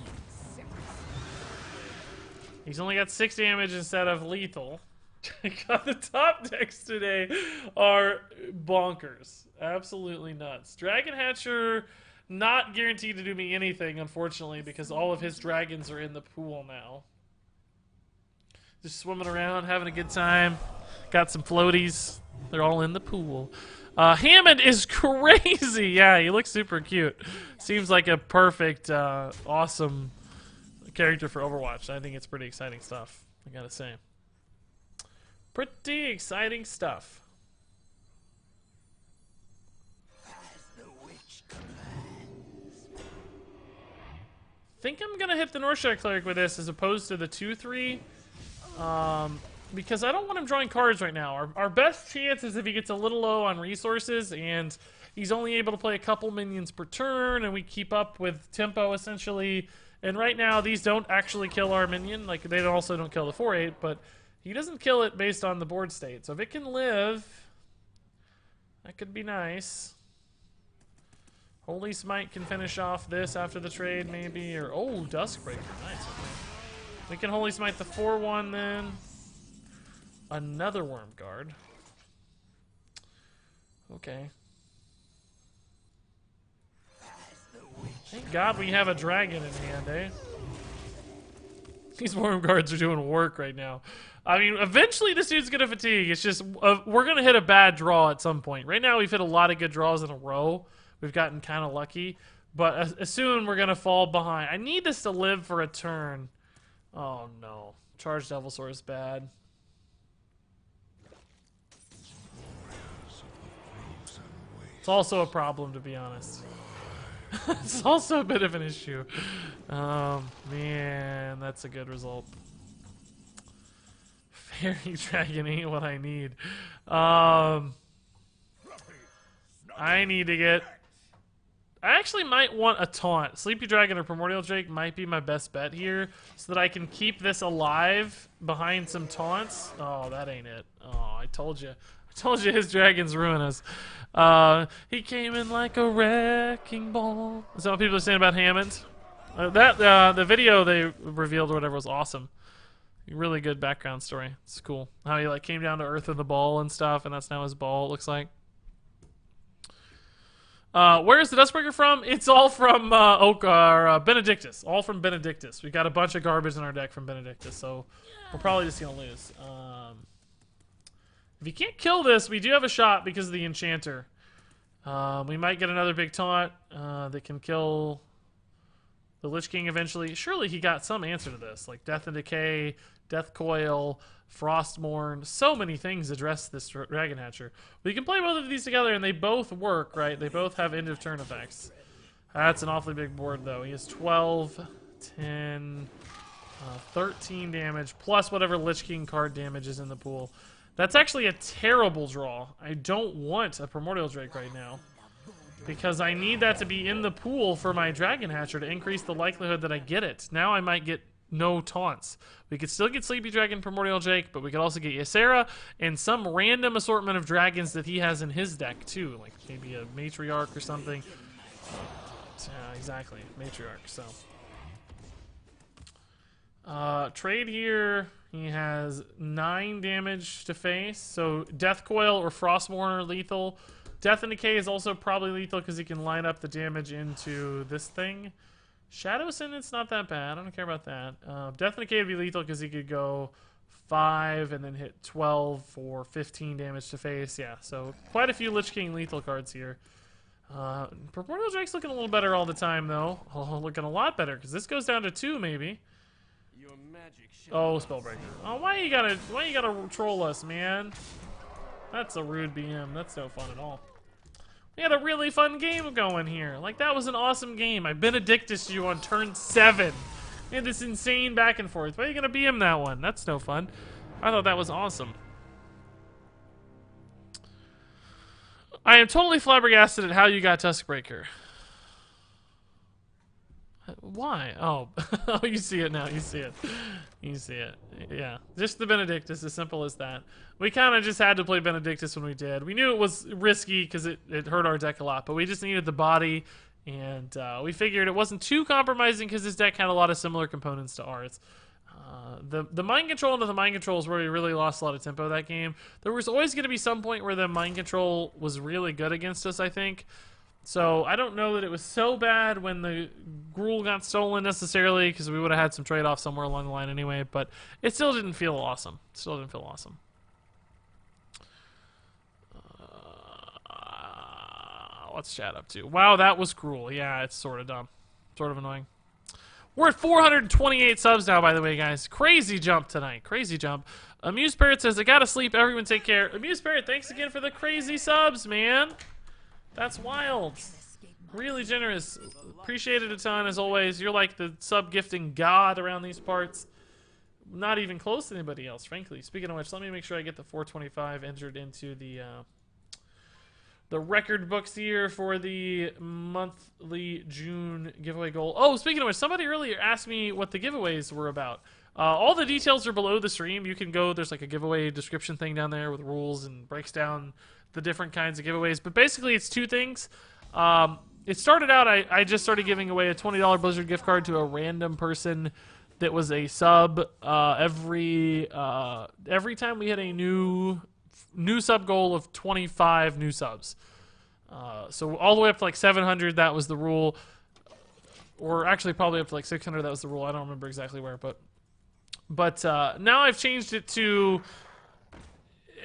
He's only got 6 damage instead of lethal. God, the top decks today are bonkers. Absolutely nuts. Dragon Hatcher, not guaranteed to do me anything, unfortunately, because all of his dragons are in the pool now. Just swimming around, having a good time. Got some floaties. They're all in the pool. Hammond is crazy. Yeah, he looks super cute. Seems like a perfect, awesome character for Overwatch. I think it's pretty exciting stuff, I gotta say. Pretty exciting stuff. Think I'm gonna hit the Northshire Cleric with this as opposed to the 2/3, because I don't want him drawing cards right now. Our best chance is if he gets a little low on resources and he's only able to play a couple minions per turn, and we keep up with tempo essentially. And right now, these don't actually kill our minion. Like, they also don't kill the 4/8, but he doesn't kill it based on the board state. So if it can live, that could be nice. Holy Smite can finish off this after the trade, maybe. Or, oh, Duskbreaker. Nice. Okay. We can Holy Smite the 4/1 then. Another Worm Guard. Okay. Thank God we have a dragon in hand, eh? These Worm Guards are doing work right now. I mean, eventually this dude's gonna fatigue. It's just, we're gonna hit a bad draw at some point. Right now we've hit a lot of good draws in a row. We've gotten kind of lucky. But soon we're gonna fall behind. I need this to live for a turn. Oh no. Charged Devilsaur is bad. It's also a problem, to be honest. It's also a bit of an issue. Man, that's a good result. Fairy Dragon ain't what I need. I need to get... I actually might want a taunt. Sleepy Dragon or Primordial Drake might be my best bet here, so that I can keep this alive behind some taunts. Oh, that ain't it. Oh, I told you. I told you his dragons ruin us. He came in like a wrecking ball. Is that what people are saying about Hammond? The video they revealed or whatever was awesome. Really good background story. It's cool. How he like came down to earth with the ball and stuff, and that's now his ball, it looks like. Where is the Duskbreaker from? It's all from Benedictus. All from Benedictus. We got a bunch of garbage in our deck from Benedictus, so we're probably just gonna lose. If you can't kill this, we do have a shot because of the Enchanter. We might get another big taunt that can kill the Lich King eventually. Surely he got some answer to this, like Death and Decay, Death Coil, Frostmourne. So many things address this Dragon Hatcher. We can play both of these together, and they both work, right? They both have end of turn effects. That's an awfully big board, though. He has 12, 10, 13 damage, plus whatever Lich King card damage is in the pool. That's actually a terrible draw. I don't want a Primordial Drake right now, because I need that to be in the pool for my Dragon Hatcher to increase the likelihood that I get it. Now I might get no taunts. We could still get Sleepy Dragon, Primordial Drake, but we could also get Ysera and some random assortment of dragons that he has in his deck too, like maybe a Matriarch or something. Exactly, Matriarch. So trade here. He has 9 damage to face, so Death Coil or Frostmourne are lethal. Death and Decay is also probably lethal because he can line up the damage into this thing. Shadow Ascendant's not that bad. I don't care about that. Death and Decay would be lethal because he could go 5 and then hit 12 for 15 damage to face. Yeah, so quite a few Lich King lethal cards here. Primordial Drake's looking a little better all the time, though. Oh, looking a lot better, because this goes down to 2, maybe. Oh, Spellbreaker. Oh, why you gotta troll us, man? That's a rude BM. That's no fun at all. We had a really fun game going here. Like, that was an awesome game. I Benedictus you on turn 7. We had this insane back and forth. Why are you gonna BM that one? That's no fun. I thought that was awesome. I am totally flabbergasted at how you got Tuskbreaker. Why? Oh. Oh, you see it now. You see it. You see it. Yeah. Just the Benedictus, as simple as that. We kind of just had to play Benedictus when we did. We knew it was risky because it hurt our deck a lot, but we just needed the body, and we figured it wasn't too compromising because his deck had a lot of similar components to ours. The mind control into the mind control is where we really lost a lot of tempo that game. There was always going to be some point where the mind control was really good against us, I think. So I don't know that it was so bad when the Gruul got stolen necessarily, because we would have had some trade-off somewhere along the line anyway, but it still didn't feel awesome. Still didn't feel awesome. What's chat up to? Wow, that was cruel. Yeah, it's sort of dumb. Sort of annoying. We're at 428 subs now, by the way, guys. Crazy jump tonight. Crazy jump. Amuse Parrot says, I gotta sleep. Everyone take care. Amuse Parrot, thanks again for the crazy subs, man. That's wild. Really generous. Appreciate it a ton, as always. You're like the sub-gifting god around these parts. Not even close to anybody else, frankly. Speaking of which, let me make sure I get the 425 entered into the record books here for the monthly June giveaway goal. Oh, speaking of which, somebody earlier asked me what the giveaways were about. All the details are below the stream. You can go, there's like a giveaway description thing down there with rules and breaks down the different kinds of giveaways. But basically, it's 2 things. It started out, I just started giving away a $20 Blizzard gift card to a random person that was a sub every time we hit a new sub goal of 25 new subs. So all the way up to like 700, that was the rule. Or actually probably up to like 600, that was the rule. I don't remember exactly where, but now I've changed it to,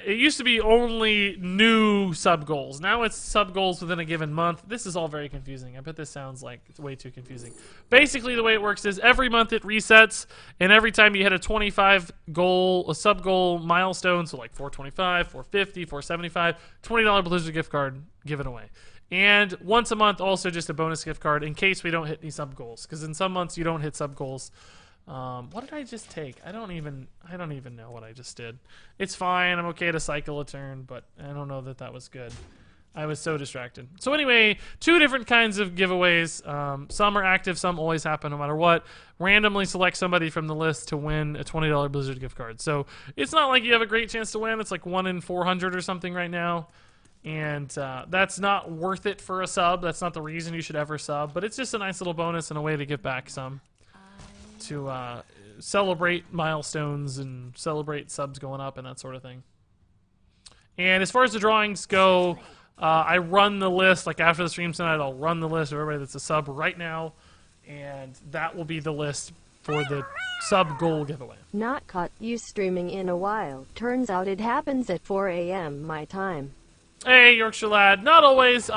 it used to be only new sub goals. Now it's sub goals within a given month. This is all very confusing. I bet this sounds like it's way too confusing. Basically, the way it works is every month it resets, and every time you hit a 25 goal, a sub goal milestone, so like 425, 450, 475, $20 Blizzard gift card given away. And once a month, also just a bonus gift card in case we don't hit any sub goals, because in some months you don't hit sub goals. What did I just take? I don't even know what I just did. It's fine. I'm okay to cycle a turn, but I don't know that that was good. I was so distracted. So anyway, 2 different kinds of giveaways. Some are active, some always happen no matter what. Randomly select somebody from the list to win a $20 Blizzard gift card. So it's not like you have a great chance to win. It's like 1 in 400 or something right now. And that's not worth it for a sub. That's not the reason you should ever sub. But it's just a nice little bonus and a way to give back some. To celebrate milestones and celebrate subs going up and that sort of thing. And as far as the drawings go, I run the list, like after the stream tonight, I'll run the list of everybody that's a sub right now, and that will be the list for the sub goal giveaway. Not caught you streaming in a while. Turns out it happens at 4 a.m. my time. Hey, Yorkshire lad. Not always.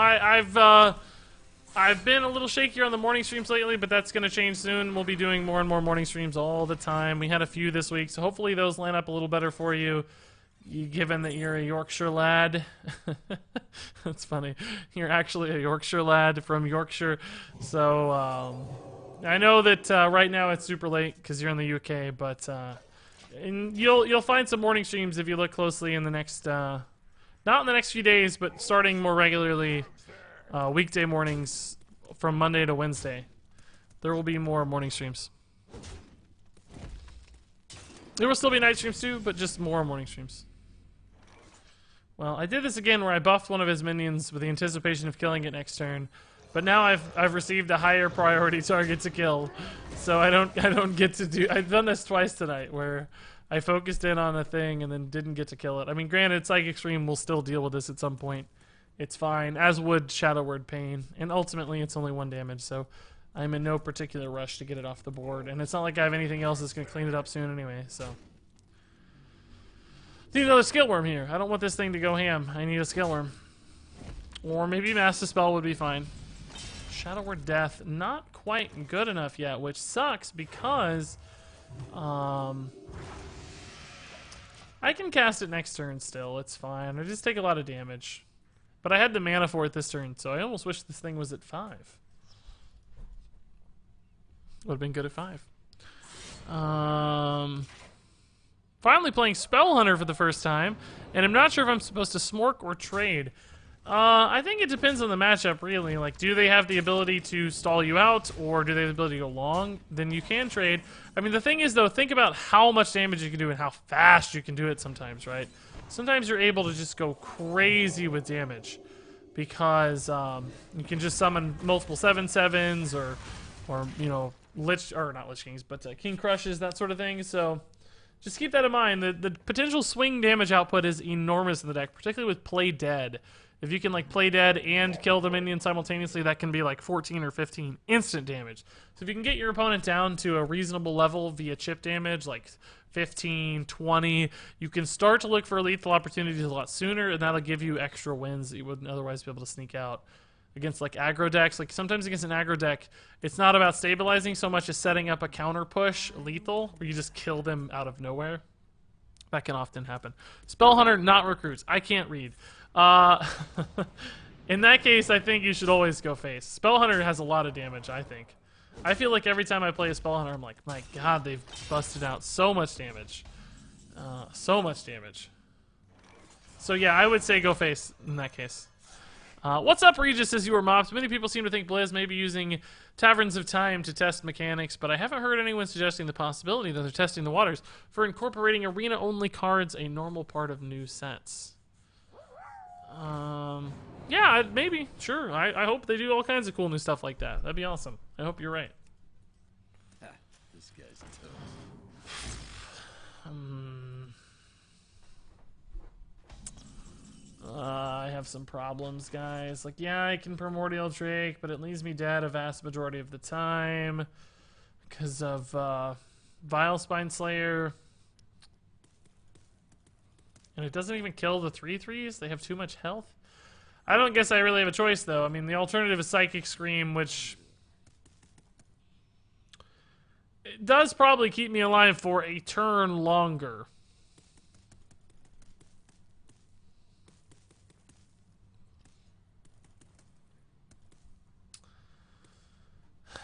I've been a little shakier on the morning streams lately, but that's going to change soon. We'll be doing more and more morning streams all the time. We had a few this week, so hopefully those line up a little better for you, given that you're a Yorkshire lad. That's funny. You're actually a Yorkshire lad from Yorkshire. So I know that right now it's super late because you're in the UK, but and you'll find some morning streams if you look closely in the next, not in the next few days, but starting more regularly. Weekday mornings from Monday to Wednesday. There will be more morning streams. There will still be night streams too, but just more morning streams. Well, I did this again where I buffed one of his minions with the anticipation of killing it next turn, but now I've received a higher priority target to kill, so I don't get to do. I've done this twice tonight where I focused in on a thing and then didn't get to kill it. I mean, granted, Psychic Stream will still deal with this at some point. It's fine, as would Shadow Word Pain, and ultimately it's only 1 damage, so I'm in no particular rush to get it off the board, and it's not like I have anything else that's going to clean it up soon anyway, so. Need another skill worm here. I don't want this thing to go ham. I need a skill worm. Or maybe Master Spell would be fine. Shadow Word Death, not quite good enough yet, which sucks because I can cast it next turn still. It's fine. I just take a lot of damage. But I had the mana for it this turn, so I almost wish this thing was at 5. Would have been good at 5. Finally playing Spell Hunter for the first time, and I'm not sure if I'm supposed to smork or trade. I think it depends on the matchup, really. Like, do they have the ability to stall you out, or do they have the ability to go long? Then you can trade. I mean, the thing is, though, think about how much damage you can do and how fast you can do it sometimes, right? Sometimes you're able to just go crazy with damage because you can just summon multiple 7/7s or you know, not Lich Kings, but King Crushes, that sort of thing. So just keep that in mind. The potential swing damage output is enormous in the deck, particularly with Play Dead. If you can like play dead and kill the minion simultaneously, that can be like 14 or 15 instant damage. So if you can get your opponent down to a reasonable level via chip damage, like 15, 20, you can start to look for lethal opportunities a lot sooner, and that'll give you extra wins that you wouldn't otherwise be able to sneak out against like aggro decks. Like sometimes against an aggro deck, it's not about stabilizing so much as setting up a counter push lethal where you just kill them out of nowhere. That can often happen. Spell Hunter, not recruits. I can't read. In that case, I think you should always go face. Spell Hunter has a lot of damage, I think. I feel like every time I play a Spell Hunter, I'm like, my god, they've busted out so much damage. So much damage. So yeah, I would say go face in that case. What's up, Regis, says you were mopped. Many people seem to think Blizz may be using Taverns of Time to test mechanics, but I haven't heard anyone suggesting the possibility that they're testing the waters for incorporating arena-only cards, a normal part of new sets. Yeah, maybe, sure. I hope they do all kinds of cool new stuff like that. That'd be awesome. I hope you're right. This guy's tough. I have some problems, guys. Like, yeah, I can Primordial Drake, but it leaves me dead a vast majority of the time because of Vile Spine Slayer. And it doesn't even kill the 3/3s. They have too much health. I don't guess I really have a choice, though. I mean, the alternative is Psychic Scream, which it does probably keep me alive for a turn longer.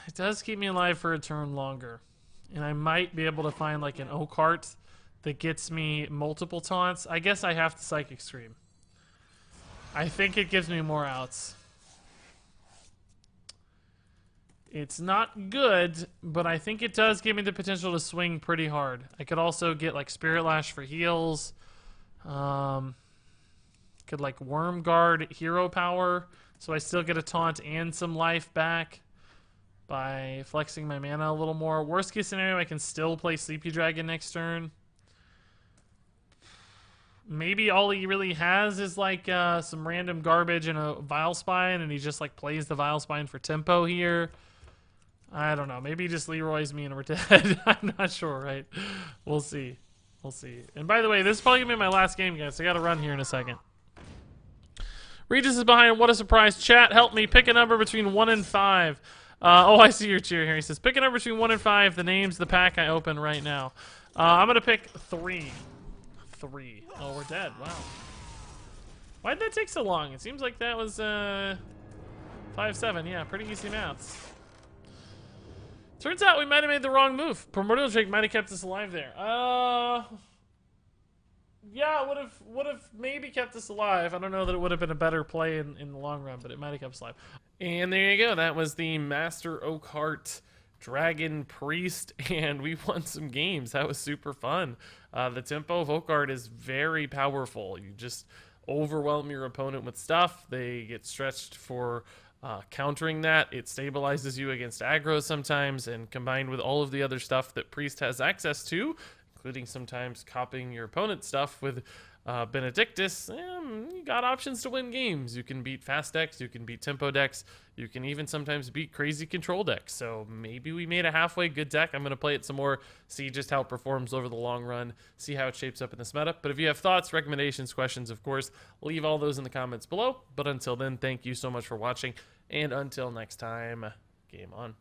It does keep me alive for a turn longer. And I might be able to find like an Oakheart that gets me multiple taunts. I guess I have to Psychic Scream. I think it gives me more outs. It's not good, but I think it does give me the potential to swing pretty hard. I could also get like Spirit Lash for heals. Could like Worm Guard Hero Power, so I still get a taunt and some life back by flexing my mana a little more. Worst case scenario, I can still play Sleepy Dragon next turn. Maybe all he really has is like some random garbage and a Vile Spine, and he just like plays the Vile Spine for tempo here. I don't know. Maybe he just Leroy's me and we're dead. I'm not sure, right? We'll see. We'll see. And by the way, this is probably going to be my last game, guys. I got to run here in a second. Regis is behind. What a surprise. Chat, help me. Pick a number between 1 and 5. Oh, I see your cheer here. He says, pick a number between 1 and 5. The name's the pack I open right now. I'm going to pick 3. 3. Oh, we're dead. Wow. Why'd that take so long? It seems like that was 5-7. Yeah, pretty easy maths. Turns out we might have made the wrong move. Primordial Drake might have kept us alive there. Yeah, it would have maybe kept us alive. I don't know that it would have been a better play in the long run, but it might have kept us alive. And there you go. That was the Master Oakheart Dragon Priest, and we won some games. That was super fun. The tempo of Oakheart is very powerful. You just overwhelm your opponent with stuff. They get stretched for countering that. It stabilizes you against aggro sometimes, and combined with all of the other stuff that Priest has access to, including sometimes copying your opponent's stuff with Benedictus, you got options to win games. You can beat fast decks, you can beat tempo decks, you can even sometimes beat crazy control decks. So maybe we made a halfway good deck. I'm going to play it some more, see just how it performs over the long run, see how it shapes up in this meta. But if you have thoughts, recommendations, questions, of course, leave all those in the comments below. But until then, thank you so much for watching, and until next time, game on.